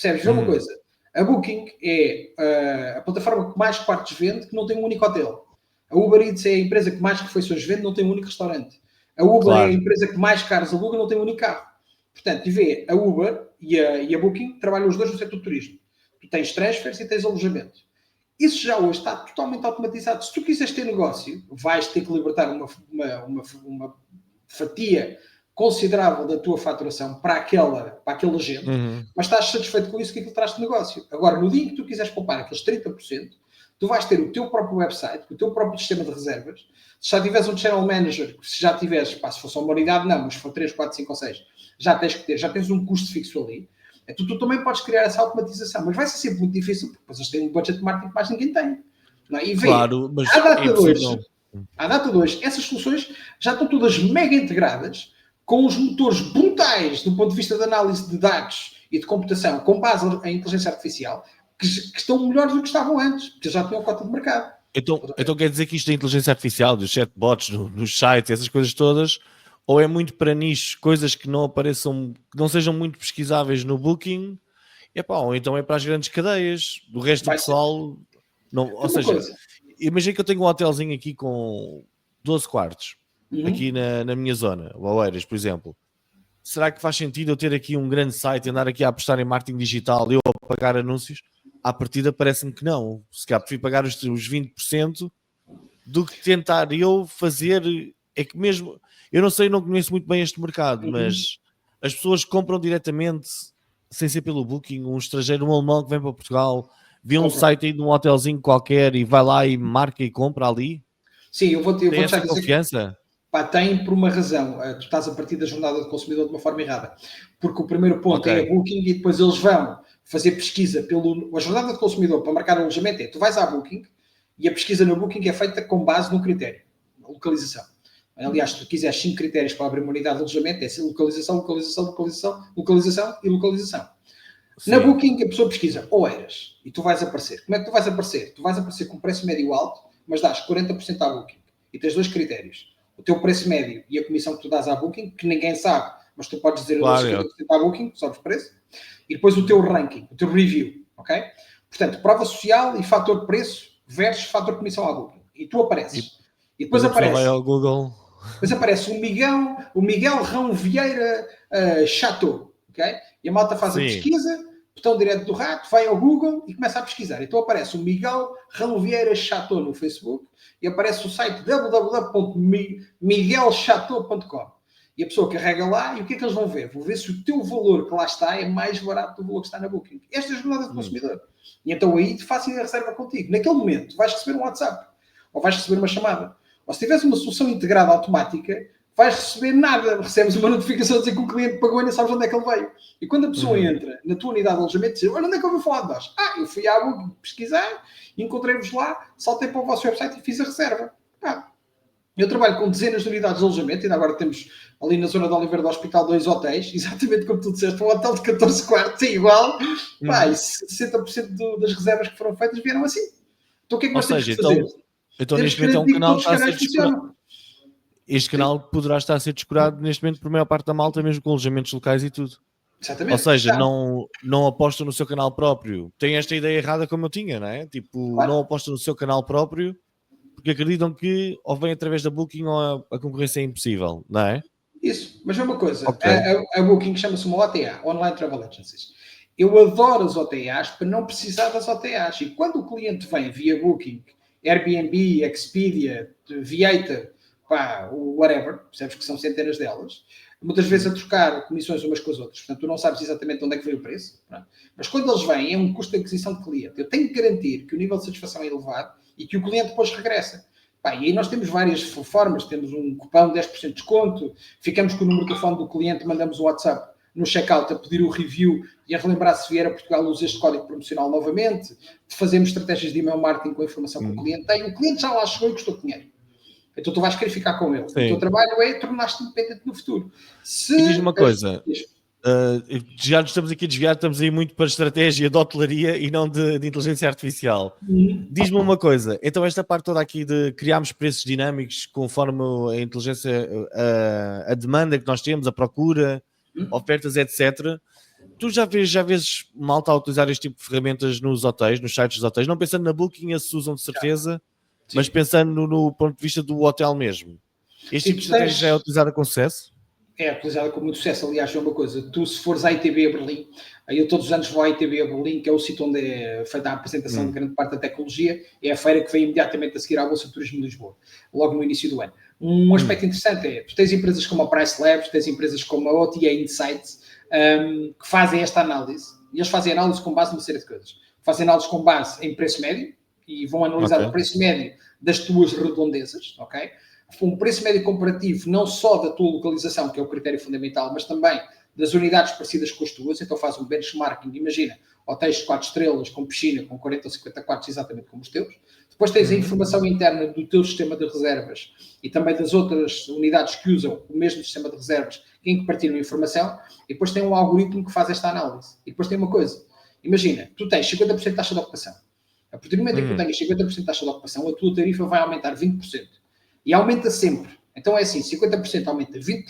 Percebes? Vê uma coisa. A Booking é a plataforma que mais quartos vende, que não tem um único hotel. A Uber Eats é a empresa que mais refeições vende, não tem um único restaurante. A Uber é a empresa que mais carros aluga, não tem um único carro. Portanto, e vê, a Uber e a Booking trabalham os dois no setor do turismo. Tu tens transfers e tens alojamento. Isso já hoje está totalmente automatizado. Se tu quiseres ter negócio, vais ter que libertar uma fatia considerável da tua faturação para aquele agente, mas estás satisfeito com isso que aquilo traz de negócio. Agora, no dia em que tu quiseres poupar aqueles 30%, tu vais ter o teu próprio website, o teu próprio sistema de reservas. Se já tiveres um channel manager, se já tiveres, se for só uma unidade, não, mas se for 3, 4, 5 ou 6, já tens um custo fixo ali. Então, tu também podes criar essa automatização, mas vai ser sempre muito difícil, porque depois eles têm um budget de marketing que mais ninguém tem. Não é? E vê, claro, mas à data de hoje, essas soluções já estão todas mega integradas, com os motores brutais do ponto de vista de análise de dados e de computação, com base em inteligência artificial, que estão melhores do que estavam antes, porque já tinham cota de mercado. Então quer dizer que isto da inteligência artificial, dos chatbots, nos sites, essas coisas todas, ou é muito para nichos, coisas que não apareçam, que não sejam muito pesquisáveis no Booking, ou então é para as grandes cadeias, do resto do pessoal. Não, ou seja, imagina que eu tenho um hotelzinho aqui com 12 quartos, aqui na minha zona, o Oeiras, por exemplo. Será que faz sentido eu ter aqui um grande site e andar aqui a apostar em marketing digital e eu a pagar anúncios? À partida parece-me que não. Se calhar prefiro pagar os 20% do que tentar eu fazer. É que mesmo, eu não sei, não conheço muito bem este mercado, mas as pessoas compram diretamente, sem ser pelo Booking, um estrangeiro, um alemão que vem para Portugal, vê um site aí de um hotelzinho qualquer e vai lá e marca e compra ali. Sim, eu vou Tem essa confiança? Tem por uma razão. Tu estás a partir da jornada do consumidor de uma forma errada. Porque o primeiro ponto é a Booking e depois eles vão fazer pesquisa a jornada do consumidor para marcar o alojamento tu vais à Booking e a pesquisa no Booking é feita com base no critério, localização. Aliás, se tu quiseres 5 critérios para abrir uma unidade de alojamento, é localização, localização, localização, localização e localização. Sim. Na Booking a pessoa pesquisa Oeiras e tu vais aparecer. Como é que tu vais aparecer? Tu vais aparecer com preço médio alto, mas dás 40% à Booking. E tens 2 critérios. O teu preço médio e a comissão que tu dás à Booking, que ninguém sabe, mas tu podes dizer claro, 50% à Booking, sobes preço. E depois o teu ranking, o teu review, ok? Portanto, prova social e fator preço versus fator comissão à Booking. E tu apareces. E depois aparece... vai ao Google. Depois aparece o Miguel Rão Vieira Chateau, ok? E a malta faz a pesquisa, botão direto do rato, vai ao Google e começa a pesquisar. Então aparece o Miguel Rão Vieira Chateau no Facebook e aparece o site www.miguelchateau.com. E a pessoa carrega lá e o que é que eles vão ver? Vão ver se o teu valor que lá está é mais barato do valor que está na Booking. Esta é a jornada do consumidor. E então aí te fazem a reserva contigo. Naquele momento vais receber um WhatsApp ou vais receber uma chamada. Ou se tiveres uma solução integrada automática, vais receber nada. Recebes uma notificação a dizer que o cliente pagou e não sabes onde é que ele veio. E quando a pessoa entra na tua unidade de alojamento, diz: olha, onde é que eu vou falar de nós? Eu fui à Booking pesquisar, encontrei-vos lá, saltei para o vosso website e fiz a reserva. Eu trabalho com dezenas de unidades de alojamento, ainda agora temos ali na zona de Oliveira do Hospital 2 hotéis, exatamente como tu disseste, um hotel de 14 quartos é igual, e 60% das reservas que foram feitas vieram assim. Então o que é que nós temos que fazer? Então neste momento é um canal que está a ser descurado. Este canal poderá estar a ser descurado neste momento por maior parte da malta, mesmo com alojamentos locais e tudo. Exatamente. Ou seja, não apostam no seu canal próprio. Tem esta ideia errada como eu tinha, não é? Tipo, não apostam no seu canal próprio porque acreditam que ou vem através da Booking ou a concorrência é impossível, não é? Isso, mas é uma coisa, a Booking chama-se uma OTA, Online Travel Agencies. Eu adoro as OTAs para não precisar das OTAs. E quando o cliente vem via Booking, Airbnb, Expedia, Viator, whatever, percebes que são centenas delas, muitas vezes a trocar comissões umas com as outras. Portanto, tu não sabes exatamente onde é que veio o preço. Não é? Mas quando eles vêm, é um custo de aquisição de cliente. Eu tenho que garantir que o nível de satisfação é elevado e que o cliente depois regressa. E aí nós temos várias formas. Temos um cupom de 10% de desconto, ficamos com o número de telefone do cliente, mandamos um WhatsApp no checkout a pedir o review e a relembrar se vier a Portugal usa este código promocional novamente. Fazemos estratégias de email marketing com a informação que o cliente tem. O cliente já lá chegou e custou dinheiro. Então tu vais querer ficar com ele. Sim. O teu trabalho é tornar-te independente no futuro. E diz uma coisa, já nos estamos aqui a desviar, estamos aí muito para estratégia de hotelaria e não de inteligência artificial. Diz-me uma coisa, então esta parte toda aqui de criarmos preços dinâmicos conforme a inteligência, a demanda que nós temos, a procura, ofertas, etc. Tu já vês malta a utilizar este tipo de ferramentas nos hotéis, nos sites dos hotéis, não pensando na Booking, esses usam de certeza, mas pensando no ponto de vista do hotel mesmo. Este tipo de estratégia já é utilizada com sucesso? É utilizada com muito sucesso. Aliás, é uma coisa, tu se fores à ITB a Berlim, eu todos os anos vou à ITB a Berlim, que é o sítio onde é feita a apresentação de grande parte da tecnologia, é a feira que vem imediatamente a seguir à Bolsa de Turismo de Lisboa, logo no início do ano. Um aspecto interessante é, tu tens empresas como a Price Labs, tens empresas como a OTA Insights, que fazem esta análise, e eles fazem análise com base numa série de coisas. Fazem análise com base em preço médio, e vão analisar o preço médio das tuas redondezas, ok? Um preço médio comparativo não só da tua localização, que é o critério fundamental, mas também das unidades parecidas com as tuas. Então faz um benchmarking, imagina, hotéis de 4 estrelas com piscina, com 40 ou 50 quartos, exatamente como os teus. Depois tens a informação interna do teu sistema de reservas e também das outras unidades que usam o mesmo sistema de reservas, em que partilham informação, e depois tem um algoritmo que faz esta análise. E depois tem uma coisa, imagina, tu tens 50% de taxa de ocupação. A partir do momento em que tu tenhas 50% de taxa de ocupação, a tua tarifa vai aumentar 20%. E aumenta sempre. Então é assim, 50% aumenta 20%,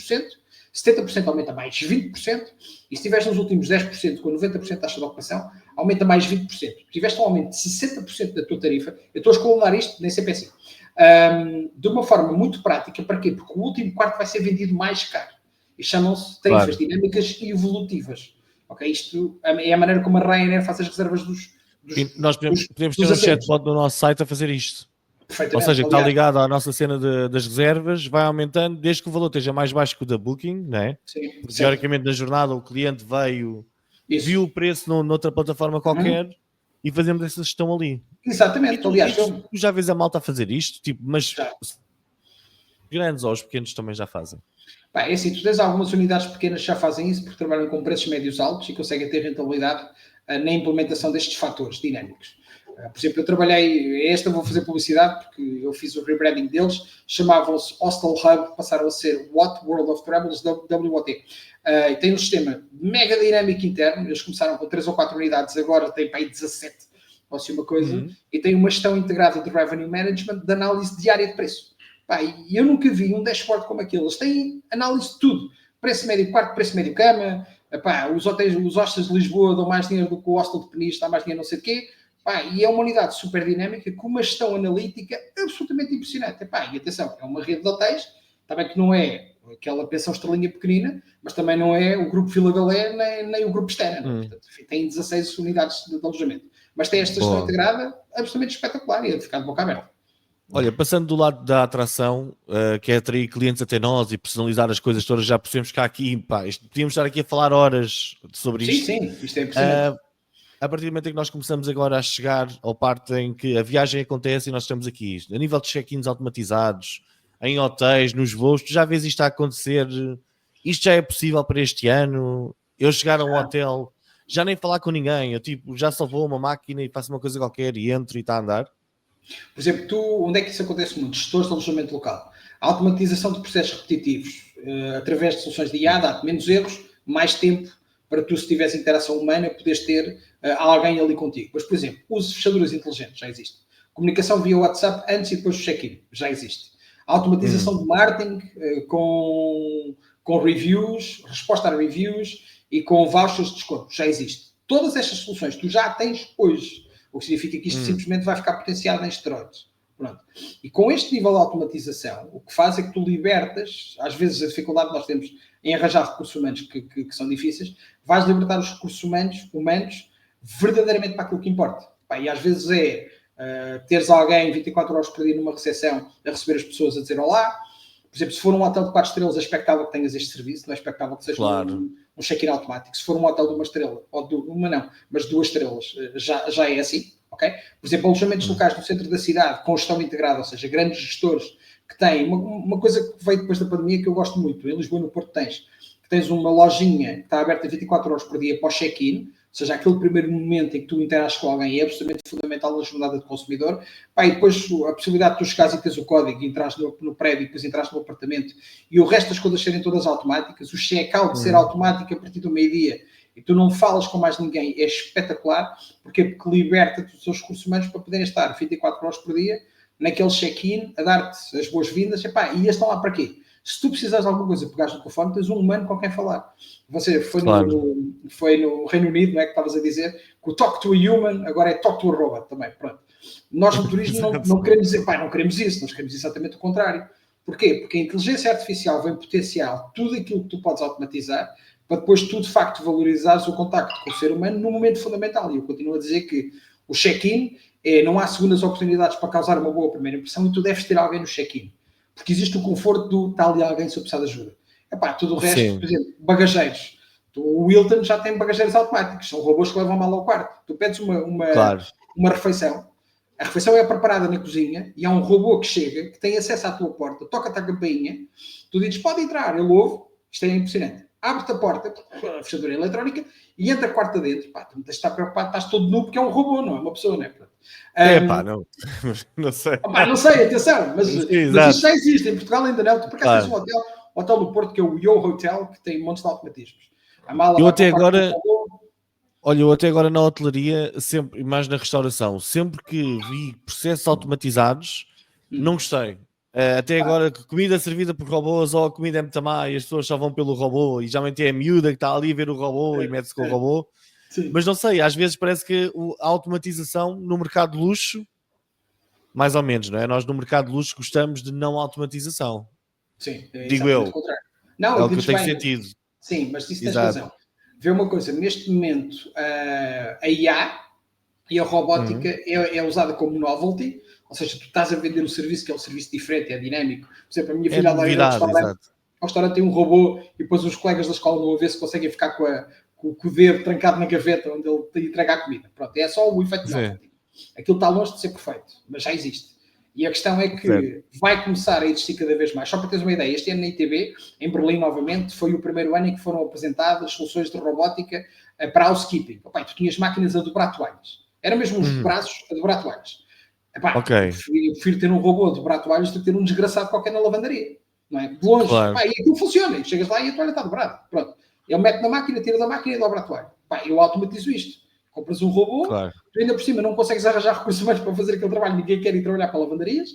70% aumenta mais 20%, e se tiveres nos últimos 10% com 90% de taxa de ocupação, aumenta mais 20%. Se tiveste um aumento de 60% da tua tarifa, eu estou a escalonar isto, nem sempre é assim, de uma forma muito prática. Para quê? Porque o último quarto vai ser vendido mais caro. E chamam-se tarifas dinâmicas e evolutivas. Okay? Isto é a maneira como a Ryanair faz as reservas dos nós podemos ter um chatbot no nosso site a fazer isto. Ou seja, que está ligado à nossa cena das reservas, vai aumentando, desde que o valor esteja mais baixo que o da Booking, não é? Sim, porque teoricamente na jornada o cliente viu o preço noutra plataforma qualquer e fazemos essa gestão ali. Exatamente, aliás. Tu já vês a malta a fazer isto? Tipo, mas os grandes ou os pequenos também já fazem? É assim, tu tens algumas unidades pequenas que já fazem isso porque trabalham com preços médios altos e conseguem ter rentabilidade na implementação destes fatores dinâmicos. Por exemplo, eu trabalhei, vou fazer publicidade porque eu fiz o rebranding deles, chamavam-se Hostel Hub, passaram a ser What World of Travels, WOT. E tem um sistema mega dinâmico interno, eles começaram com 3 ou 4 unidades, agora tem para aí 17, ou assim uma coisa, e tem uma gestão integrada de revenue management, de análise diária de preço. E eu nunca vi um dashboard como aquele. Eles têm análise de tudo, preço médio quarto, preço médio cama, os hostels de Lisboa dão mais dinheiro do que o hostel de Peniche, dá mais dinheiro não sei de quê. E é uma unidade super dinâmica, com uma gestão analítica absolutamente impressionante. E atenção, é uma rede de hotéis, também que não é aquela pensão estrelinha pequenina, mas também não é o grupo Vila Galé, nem o grupo Stena. Portanto, enfim, tem 16 unidades de alojamento. Mas tem esta gestão integrada absolutamente espetacular e é de ficar de boca aberta. Olha, passando do lado da atração, que é atrair clientes até nós e personalizar as coisas todas, já percebemos que há aqui, podíamos estar aqui a falar horas sobre isto. Sim, isto é impressionante. A partir do momento em que nós começamos agora a chegar ao parte em que a viagem acontece e nós estamos aqui, a nível de check-ins automatizados, em hotéis, nos voos, tu já vês isto a acontecer? Isto já é possível para este ano? Eu chegar a um hotel, já nem falar com ninguém, eu já só vou a uma máquina e faço uma coisa qualquer e entro e está a andar? Por exemplo, onde é que isso acontece muito? Gestores de alojamento local. A automatização de processos repetitivos, através de soluções de IA, dá-te menos erros, mais tempo para tu, se tiveres interação humana, poderes ter alguém ali contigo. Mas, por exemplo, uso de fechaduras inteligentes, já existe. Comunicação via WhatsApp antes e depois do check-in, já existe. A automatização de marketing com reviews, resposta a reviews e com vouchers de desconto, já existe. Todas estas soluções tu já tens hoje, o que significa que isto simplesmente vai ficar potenciado em esteroides. Pronto. E com este nível de automatização, o que faz é que tu libertas, às vezes a dificuldade que nós temos em arranjar recursos humanos que são difíceis, vais libertar os recursos humanos verdadeiramente para aquilo que importa. E às vezes teres alguém 24 horas por dia numa recepção a receber as pessoas a dizer olá. Por exemplo, se for um hotel de 4 estrelas, é expectável que tenhas este serviço, não é expectável que seja um check-in automático. Se for um hotel de 1 estrela, ou de uma não, mas de 2 estrelas, já é assim, ok? Por exemplo, alojamentos locais no centro da cidade, com gestão integrada, ou seja, grandes gestores que têm, uma coisa que veio depois da pandemia que eu gosto muito, em Lisboa, no Porto tens uma lojinha que está aberta 24 horas por dia para o check-in, ou seja, aquele primeiro momento em que tu interages com alguém é absolutamente fundamental na jornada do consumidor. E depois a possibilidade de tu chegares e tens o código e entras no prédio e depois entras no apartamento e o resto das coisas serem todas automáticas, o check-out ser automático a partir do meio-dia e tu não falas com mais ninguém, é espetacular. Porque liberta-te os teus recursos humanos para poderem estar 24 horas por dia naquele check-in a dar-te as boas-vindas. E eles estão lá para quê? Se tu precisares de alguma coisa, pegares no telefone, tens um humano com quem falar. Você foi, Claro. foi no Reino Unido, não é que estavas a dizer, que o talk to a human agora é talk to a robot também. Pronto. Nós no turismo não queremos dizer, não queremos isso, nós queremos exatamente o contrário. Porquê? Porque a inteligência artificial vem potenciar tudo aquilo que tu podes automatizar para depois tu, de facto, valorizares o contacto com o ser humano no momento fundamental. E eu continuo a dizer que o check-in não há segundas oportunidades para causar uma boa primeira impressão e tu deves ter alguém no check-in. Porque existe o conforto do tal de alguém se eu precisar de ajuda. Tudo o resto, por exemplo, bagageiros. O Wilton já tem bagageiros automáticos, são robôs que levam mal ao quarto. Tu pedes uma refeição, a refeição é preparada na cozinha e há um robô que chega, que tem acesso à tua porta, toca-te a campainha, tu dizes, pode entrar, ele ouve, isto é impressionante. Abre-te a porta, a fechadura eletrónica, e entra a quarta dentro. Tu não tens de estar preocupado, estás todo nu porque é um robô, não é uma pessoa, não é? Não sei. Não sei, atenção, mas isto já existe. Em Portugal ainda não. Tu por acaso tens um hotel no Porto, que é o Yo Hotel, que tem montes de automatismos. A mala eu até agora na hotelaria, sempre, mais na restauração, sempre que vi processos automatizados, não gostei. Até agora, comida servida por robôs ou a comida é muito má e as pessoas só vão pelo robô e geralmente é a miúda que está ali a ver o robô e mete-se com o robô. Sim. Mas não sei, às vezes parece que a automatização no mercado de luxo, mais ou menos, não é? Nós no mercado de luxo gostamos de não automatização. Sim, digo eu. Não, é o que eu tenho sentido. Sim, mas isso tens razão. Vê uma coisa, neste momento a IA e a robótica é usada como novelty, ou seja, tu estás a vender um serviço que é um serviço diferente, é dinâmico. Por exemplo, a minha filha adora ir ao restaurante tem um robô e depois os colegas da escola vão ver se conseguem ficar com o dedo trancado na gaveta onde ele entrega a comida. Pronto, é só o efeito novelty. Aquilo está longe de ser perfeito, mas já existe. E a questão é que vai começar a existir cada vez mais. Só para teres uma ideia, este ano na ITB, em Berlim novamente, foi o primeiro ano em que foram apresentadas soluções de robótica para housekeeping. Tu tinhas máquinas a dobrar toalhas. Era mesmo os braços a dobrar toalhas. Eu prefiro ter um robô a dobrar toalhas do que ter um desgraçado qualquer na lavandaria. Não é? De longe. E aquilo funciona. Chegas lá e a toalha está dobrada. Pronto. Ele mete na máquina, tira da máquina e dobra a toalha. Eu automatizo isto. Compras um robô, tu ainda por cima não consegues arranjar recursos humanos para fazer aquele trabalho, ninguém quer ir trabalhar para lavandarias,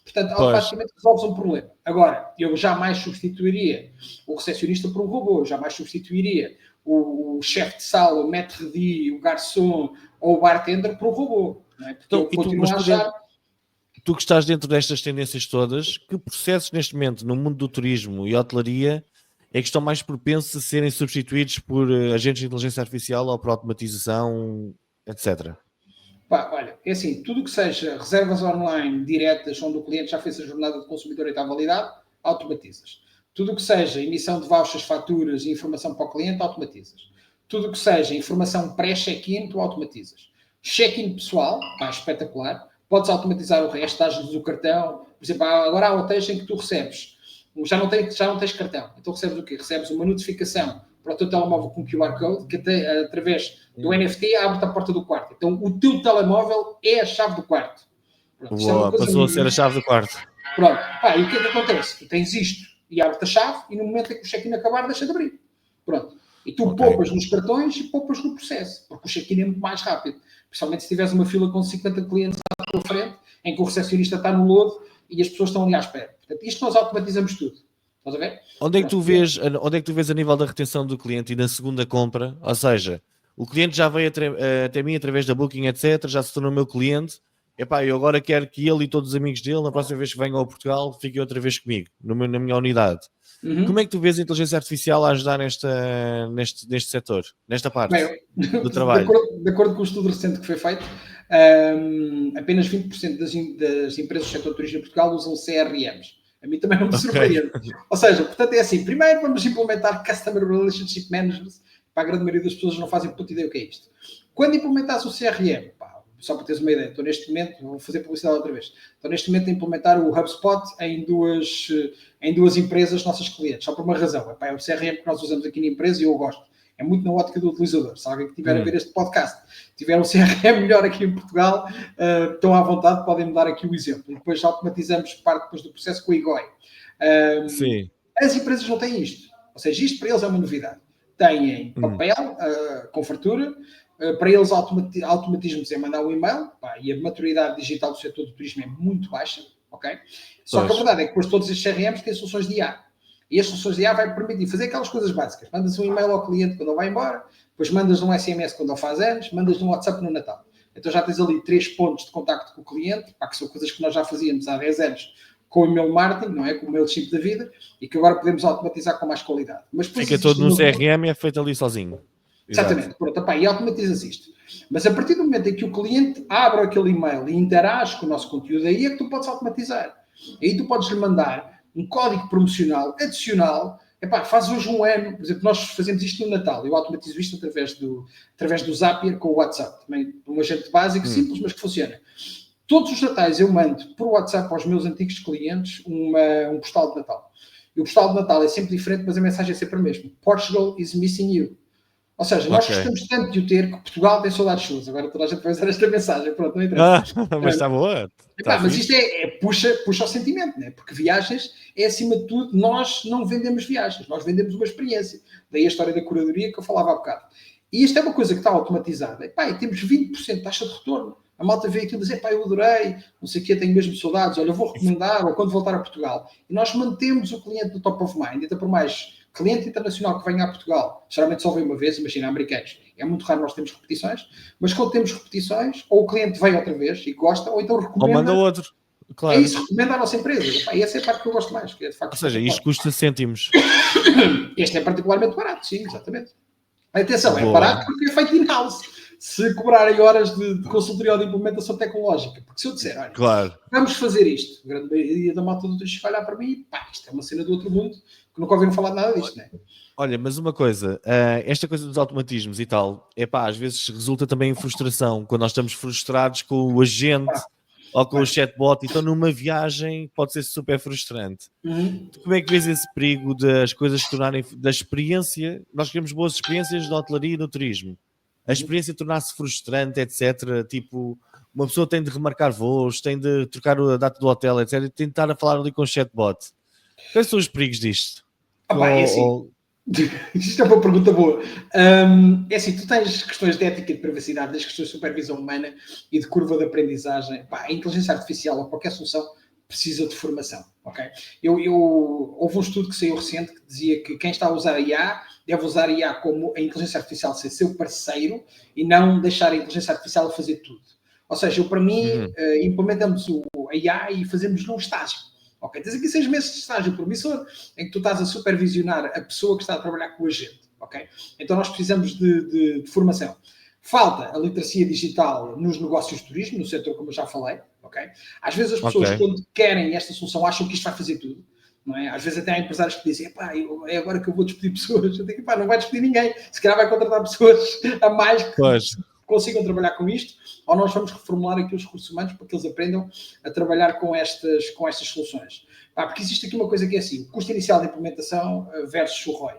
portanto, automaticamente resolves um problema. Agora, eu jamais substituiria o recepcionista por um robô, eu jamais substituiria o chefe de sala, o maître d', o garçom ou o bartender por um robô. Não é? Porque eu continuo a achar... Tu que estás dentro destas tendências todas, que processos neste momento no mundo do turismo e hotelaria é que estão mais propensos a serem substituídos por agentes de inteligência artificial ou por automatização, etc. Olha, é assim, tudo que seja reservas online diretas, onde o cliente já fez a jornada de consumidor e está validado, automatizas. Tudo que seja emissão de vouchers, faturas e informação para o cliente, automatizas. Tudo que seja informação pré-check-in, tu automatizas. Check-in pessoal, espetacular. Podes automatizar o resto, dás-lhes o cartão. Por exemplo, agora há hotéis em que tu recebes já não tens cartão. Então recebes o quê? Recebes uma notificação para o teu telemóvel com QR Code que através do NFT abre-te a porta do quarto. Então o teu telemóvel é a chave do quarto. Pronto, passou a ser a chave do quarto. Pronto. E o que é que acontece? Tu tens isto e abre-te a chave e no momento em que o check-in acabar deixa de abrir. Pronto. E tu poupas nos cartões e poupas no processo, porque o check-in é muito mais rápido. Principalmente se tiveres uma fila com 50 clientes à tua frente, em que o recepcionista está no lodo e as pessoas estão ali à espera. Portanto, isto nós automatizamos tudo. Estás a ver? Onde é que tu vês a nível da retenção do cliente e da segunda compra? Ou seja, o cliente já veio até mim através da Booking, etc. Já se tornou meu cliente. Eu agora quero que ele e todos os amigos dele, na próxima vez que venham ao Portugal, fiquem outra vez comigo, na minha unidade. Como é que tu vês a inteligência artificial a ajudar neste setor, nesta parte do trabalho? De acordo com o estudo recente que foi feito, apenas 20% das empresas do setor turismo em Portugal usam CRMs. A mim também não me surpreende. Ou seja, portanto é assim, primeiro vamos implementar Customer Relationship Management, para a grande maioria das pessoas não fazem puta ideia o que é isto. Quando implementares o CRM, só para teres uma ideia, estou neste momento, vou fazer publicidade outra vez, estou neste momento a implementar o HubSpot em duas empresas nossas clientes, só por uma razão, é o CRM que nós usamos aqui na empresa e eu gosto. É muito na ótica do utilizador. Se alguém que estiver a ver este podcast tiver um CRM melhor aqui em Portugal, estão à vontade, podem-me dar aqui o exemplo. E depois automatizamos parte depois do processo com o IGOI. Sim. As empresas não têm isto. Ou seja, isto para eles é uma novidade. Têm papel, com fartura, para eles automatismos é mandar um e-mail, e a maturidade digital do setor do turismo é muito baixa, ok? Só que a verdade é que depois todos estes CRMs têm soluções de IA. E as soluções de IA vai permitir fazer aquelas coisas básicas. Mandas um e-mail ao cliente quando ele vai embora, depois mandas um SMS quando ele faz anos, mandas um WhatsApp no Natal. Então já tens ali 3 pontos de contacto com o cliente, que são coisas que nós já fazíamos há 10 anos com o e-mail marketing, não é? Com o MailChimp da vida, e que agora podemos automatizar com mais qualidade. Mas fica todo no CRM e é feito ali sozinho. Exatamente. Pronto, opá, e automatizas isto. Mas a partir do momento em que o cliente abre aquele e-mail e interage com o nosso conteúdo, aí é que tu podes automatizar. Aí tu podes lhe mandar um código promocional adicional. Epá, faz hoje um ano, por exemplo, nós fazemos isto no Natal. Eu automatizo isto através do Zapier com o WhatsApp. Também um agente básico, simples, mas que funciona. Todos os natais eu mando por WhatsApp aos meus antigos clientes um postal de Natal. E o postal de Natal é sempre diferente, mas a mensagem é sempre a mesma. Portugal is missing you. Ou seja, nós gostamos tanto de o ter que Portugal tem saudades suas. Agora toda a gente vai usar esta mensagem. Pronto, não interessa. Mas está boa. Mas isto puxa o sentimento, né? Porque viagens é, acima de tudo, nós não vendemos viagens, nós vendemos uma experiência. Daí a história da curadoria que eu falava há bocado. E isto é uma coisa que está automatizada. E temos 20% de taxa de retorno. A malta vê aquilo e diz, eu adorei, não sei o quê, tenho mesmo saudades, olha, vou recomendar, ou quando voltar a Portugal. E nós mantemos o cliente no top of mind, até por mais cliente internacional que venha a Portugal, geralmente só vem uma vez, imagina, americanos. É muito raro nós termos repetições, mas quando temos repetições, ou o cliente vem outra vez e gosta, ou então recomenda. Ou manda outro. Claro. É isso, recomenda a nossa empresa. E essa é a parte que eu gosto mais. Que é, de facto, ou seja, isto custa cêntimos. Este é particularmente barato, sim, exatamente. Atenção, é barato porque é feito in-house. Se cobrarem horas de consultoria ou de implementação tecnológica. Porque se eu disser, olha, vamos fazer isto, a grande maioria da malta do Twitch vai olhar para mim e isto é uma cena do outro mundo, que nunca ouviram falar de nada disto, não é? Olha, mas uma coisa, esta coisa dos automatismos e tal, às vezes resulta também em frustração, quando nós estamos frustrados com o agente ou com o chatbot, então numa viagem pode ser super frustrante. Como é que vês esse perigo das coisas se tornarem, da experiência, nós queremos boas experiências na hotelaria e no turismo, a experiência tornar-se frustrante, etc. Tipo, uma pessoa tem de remarcar voos, tem de trocar a data do hotel, etc. E tem de estar a falar ali com o chatbot. Quais são os perigos disto? É assim. Isto é uma pergunta boa. É assim, tu tens questões de ética e de privacidade, tens questões de supervisão humana e de curva de aprendizagem. A inteligência artificial ou qualquer solução precisa de formação, ok? Houve um estudo que saiu recente que dizia que quem está a usar a IA deve usar a IA como a inteligência artificial ser seu parceiro e não deixar a inteligência artificial a fazer tudo. Ou seja, para mim, implementamos a IA e fazemos num estágio. Ok, tens aqui 6 meses de estágio promissor em que tu estás a supervisionar a pessoa que está a trabalhar com o agente. Ok? Então nós precisamos de formação. Falta a literacia digital nos negócios de turismo, no setor como eu já falei. Ok? Às vezes as pessoas quando querem esta solução acham que isto vai fazer tudo. Não é? Às vezes até há empresários que dizem é agora que eu vou despedir pessoas. Eu digo, não vai despedir ninguém. Se calhar vai contratar pessoas a mais que consigam trabalhar com isto, ou nós vamos reformular aqui os recursos humanos para que eles aprendam a trabalhar com estas soluções. Porque existe aqui uma coisa que é assim, o custo inicial de implementação versus o ROI.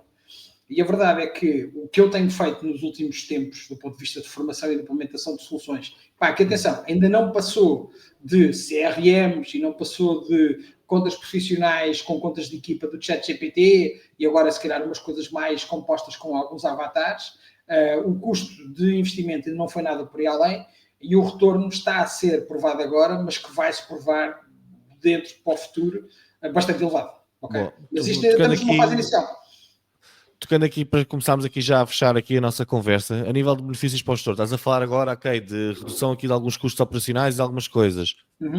E a verdade é que o que eu tenho feito nos últimos tempos, do ponto de vista de formação e de implementação de soluções, que atenção, ainda não passou de CRMs e não passou de contas profissionais com contas de equipa do ChatGPT e agora se calhar umas coisas mais compostas com alguns avatares. O custo de investimento não foi nada por aí além e o retorno está a ser provado agora, mas que vai-se provar dentro para o futuro bastante elevado. Okay? Bom, mas isto ainda estamos numa fase inicial. Tocando aqui, para começarmos aqui já a fechar aqui a nossa conversa, a nível de benefícios para o gestor, estás a falar agora, de redução aqui de alguns custos operacionais e algumas coisas.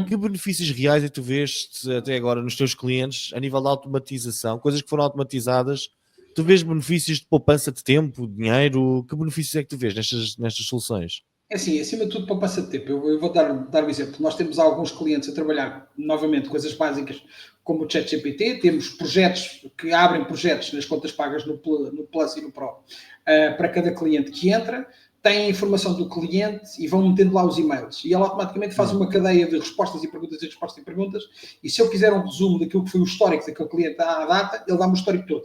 Que benefícios reais é que tu vês até agora nos teus clientes a nível de automatização, coisas que foram automatizadas? Tu vês benefícios de poupança de tempo, dinheiro? Que benefícios é que tu vês nestas soluções? É assim, acima de tudo poupança de tempo. Eu vou dar um exemplo. Nós temos alguns clientes a trabalhar, novamente, coisas básicas como o ChatGPT. Temos projetos que abrem projetos nas contas pagas no Plus e no Pro para cada cliente que entra. Têm a informação do cliente e vão metendo lá os e-mails. E ele automaticamente faz uma cadeia de respostas e perguntas e respostas e perguntas. E se eu quiser um resumo daquilo que foi o histórico daquele cliente à data, ele dá-me o histórico todo.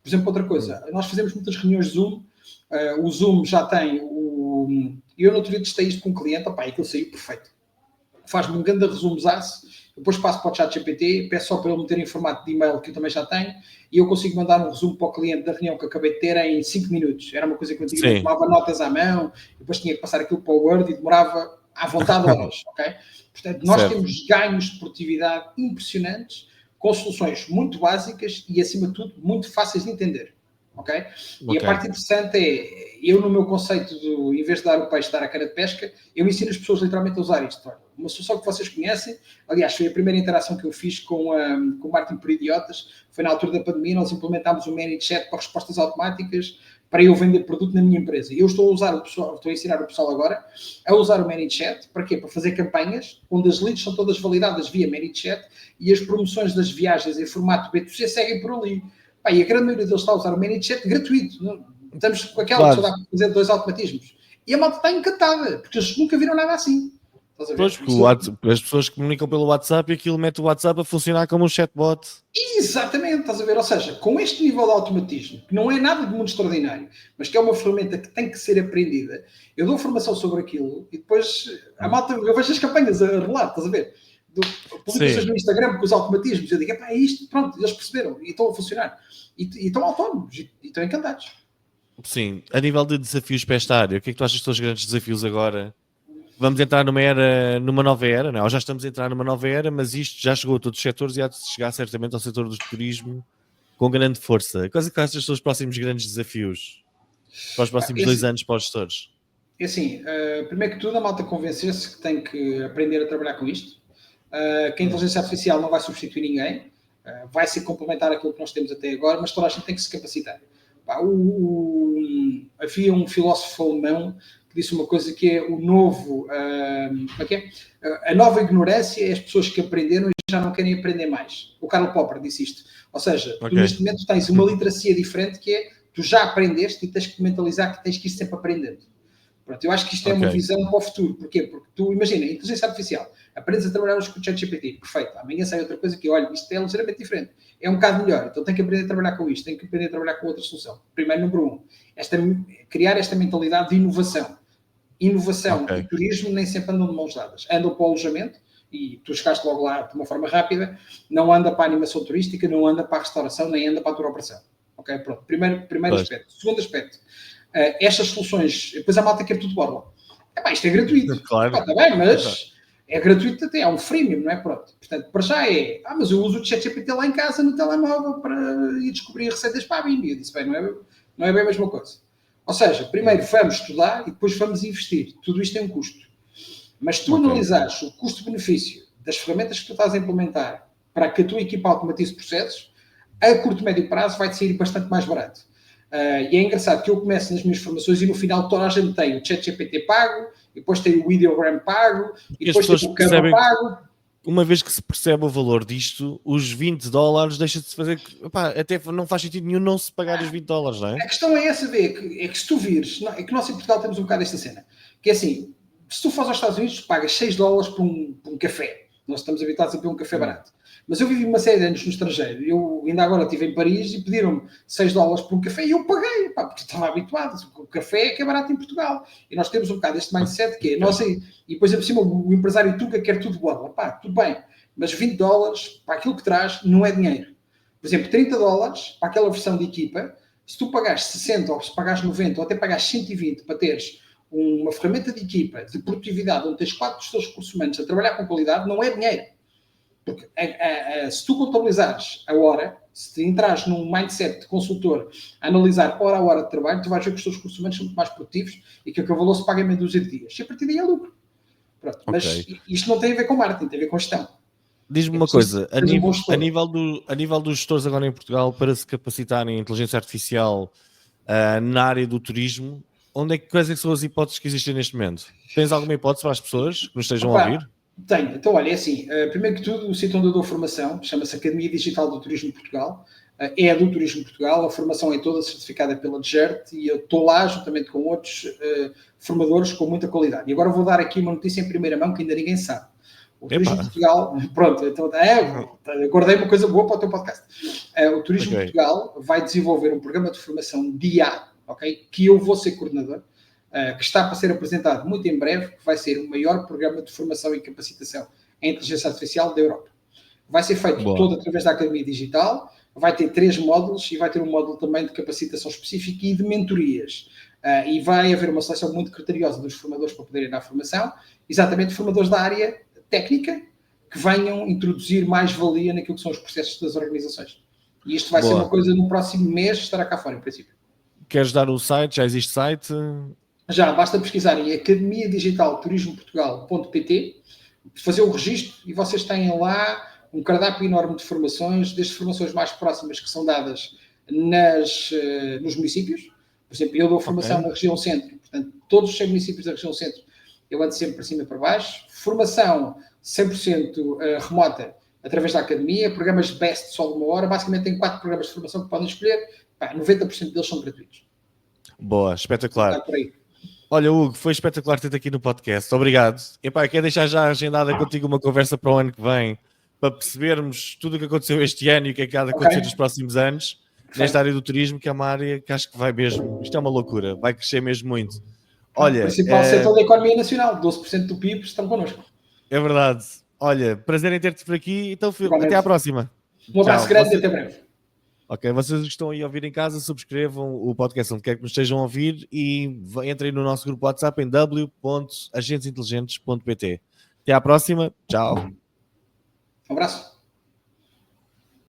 Por exemplo, outra coisa, nós fazemos muitas reuniões de Zoom, o Zoom já tem eu no outro dia testei isto com um cliente, aquilo saiu perfeito. Faz-me um grande resumozaço, depois passo para o ChatGPT, peço só para ele meter em formato de e-mail que eu também já tenho, e eu consigo mandar um resumo para o cliente da reunião que eu acabei de ter em 5 minutos. Era uma coisa que eu antigamente tomava notas à mão, depois tinha que passar aquilo para o Word e demorava à vontade horas, ok? Portanto, nós temos ganhos de produtividade impressionantes com soluções muito básicas e, acima de tudo, muito fáceis de entender. Okay? E a parte interessante é, eu no meu conceito de, em vez de dar o peixe, dar a cara de pesca, eu ensino as pessoas literalmente a usar isto. Uma solução que vocês conhecem, aliás, foi a primeira interação que eu fiz com o Martin por Idiotas, foi na altura da pandemia, nós implementámos o ManyChat para respostas automáticas para eu vender produto na minha empresa. E eu estou a ensinar o pessoal agora a usar o ManyChat, para quê? Para fazer campanhas onde as leads são todas validadas via ManyChat e as promoções das viagens em formato B2C seguem por ali. E a grande maioria deles está a usar o ManyChat gratuito. Não? Estamos com aquela que só dá para fazer 2 automatismos. E a malta está encantada, porque eles nunca viram nada assim. Pois, porque as pessoas comunicam pelo WhatsApp e aquilo mete o WhatsApp a funcionar como um chatbot. Exatamente, estás a ver? Ou seja, com este nível de automatismo, que não é nada de muito extraordinário, mas que é uma ferramenta que tem que ser aprendida, eu dou formação sobre aquilo e depois a malta, eu vejo as campanhas a rolar, estás a ver? Publicações no Instagram com os automatismos, eu digo, é isto, pronto, eles perceberam e estão a funcionar. E estão autónomos e estão encantados. Sim, a nível de desafios para esta área, o que é que tu achas que são os grandes desafios agora? Vamos entrar numa nova era, não? Ou já estamos a entrar numa nova era, mas isto já chegou a todos os setores e há de chegar certamente ao setor do turismo com grande força. Quais é que achas que são os próximos grandes desafios para os próximos 2 anos para os gestores? É assim, primeiro que tudo, a malta convencer-se que tem que aprender a trabalhar com isto, que a inteligência artificial não vai substituir ninguém, vai ser complementar aquilo que nós temos até agora, mas toda a gente tem que se capacitar. Havia um filósofo alemão que disse uma coisa que é o novo... a nova ignorância é as pessoas que aprenderam e já não querem aprender mais. O Karl Popper disse isto. Ou seja, tu neste momento tens uma literacia diferente que é tu já aprendeste e tens que mentalizar que tens que ir sempre aprendendo. Pronto, eu acho que isto é uma visão para o futuro. Porquê? Porque tu, imagina, inteligência artificial, aprendes a trabalhar com o ChatGPT, perfeito. Amanhã sai outra coisa que, olha, isto é ligeiramente diferente. É um bocado melhor, então tem que aprender a trabalhar com isto, tem que aprender a trabalhar com outra solução. Primeiro, número 1, criar esta mentalidade de inovação. Inovação e turismo nem sempre andam de mãos dadas. Andam para o alojamento, e tu chegaste logo lá de uma forma rápida, não anda para a animação turística, não anda para a restauração, nem anda para a tua operação. Ok, pronto. Primeiro aspecto. Segundo aspecto, estas soluções, depois a malta quer tudo borla. Isto é gratuito. Claro. Está bem, mas é gratuito até, é um freemium, não é? Pronto. Portanto, para já mas eu uso o ChatGPT lá em casa, no telemóvel, para ir descobrir receitas para a Bíblia. Eu disse, bem, não é bem a mesma coisa. Ou seja, primeiro vamos estudar e depois vamos investir. Tudo isto tem um custo. Mas se tu analisares o custo-benefício das ferramentas que tu estás a implementar para que a tua equipa automatize processos, a curto e médio prazo vai-te sair bastante mais barato. E é engraçado que eu começo nas minhas formações e no final toda a gente tem o ChatGPT pago, e depois tem o Ideogram pago, e depois tem o Canva pago. Uma vez que se percebe o valor disto, os $20 deixa de se fazer. Até não faz sentido nenhum não se pagar os $20, não é? A questão é essa, é que se tu vires, é que nós em Portugal temos um bocado esta cena, que é assim, se tu fores aos Estados Unidos, pagas $6 por um café. Nós estamos habituados a beber um café barato. Mas eu vivi uma série de anos no estrangeiro. Eu ainda agora estive em Paris e pediram-me $6 por um café e eu paguei, porque estava habituado. O café é que é barato em Portugal. E nós temos um bocado este mindset que é, e depois, por cima, o empresário Tuga quer tudo borla. Tudo bem, mas $20 para aquilo que traz não é dinheiro. Por exemplo, $30 para aquela versão de equipa, se tu pagares 60 ou se pagares 90 ou até pagares 120 para teres uma ferramenta de equipa de produtividade onde tens 4 dos teus recursos humanos a trabalhar com qualidade, não é dinheiro. Porque se tu contabilizares a hora, se entrares num mindset de consultor a analisar hora a hora de trabalho, tu vais ver que os teus recursos humanos são muito mais produtivos e que aquele valor se paga em meia dúzia de dias. E a partir daí é lucro. Pronto. Mas isto não tem a ver com marketing, tem a ver com gestão. Diz-me uma coisa, a nível dos gestores agora em Portugal, para se capacitarem em inteligência artificial na área do turismo, quais é que são as hipóteses que existem neste momento? Tens alguma hipótese para as pessoas que nos estejam a ouvir? Tenho. Então, olha, é assim, primeiro que tudo, o sítio onde eu dou formação chama-se Academia Digital do Turismo de Portugal, é a do Turismo de Portugal, a formação é toda certificada pela DGERT e eu estou lá juntamente com outros formadores com muita qualidade. E agora vou dar aqui uma notícia em primeira mão que ainda ninguém sabe. O Turismo de Portugal, pronto, então, guardei uma coisa boa para o teu podcast. O Turismo de Portugal vai desenvolver um programa de formação de IA, que eu vou ser coordenador, que está para ser apresentado muito em breve, que vai ser o maior programa de formação e capacitação em inteligência artificial da Europa. Vai ser feito todo através da Academia Digital, vai ter 3 módulos e vai ter um módulo também de capacitação específica e de mentorias. E vai haver uma seleção muito criteriosa dos formadores para poderem dar formação, exatamente formadores da área técnica, que venham introduzir mais valia naquilo que são os processos das organizações. E isto vai Boa. ser uma coisa no próximo mês, estará cá fora, em princípio. Queres dar o site? Já existe site? Já, basta pesquisar em academiadigitalturismoportugal.pt, fazer o registro e vocês têm lá um cardápio enorme de formações, desde formações mais próximas que são dadas nos municípios. Por exemplo, eu dou formação na região centro, portanto, todos os 100 municípios da região centro, eu ando sempre para cima e para baixo. Formação 100% remota através da academia, programas best só de uma hora, basicamente tem 4 programas de formação que podem escolher, 90% deles são gratuitos. Boa, espetacular. Olha, Hugo, foi espetacular ter-te aqui no podcast. Obrigado. Epá, quero deixar já agendada contigo uma conversa para o ano que vem, para percebermos tudo o que aconteceu este ano e o que é que há de acontecer nos próximos anos, nesta área do turismo, que é uma área que acho que vai mesmo, isto é uma loucura, vai crescer mesmo muito. Olha, o principal setor da economia nacional, 12% do PIB estão connosco. É verdade. Olha, prazer em ter-te por aqui, então até à próxima. Um abraço grande e até breve. Ok, vocês que estão aí a ouvir em casa, subscrevam o podcast onde quer que nos estejam a ouvir e entrem no nosso grupo WhatsApp em w.agentesinteligentes.pt. Até à próxima, tchau. Um abraço.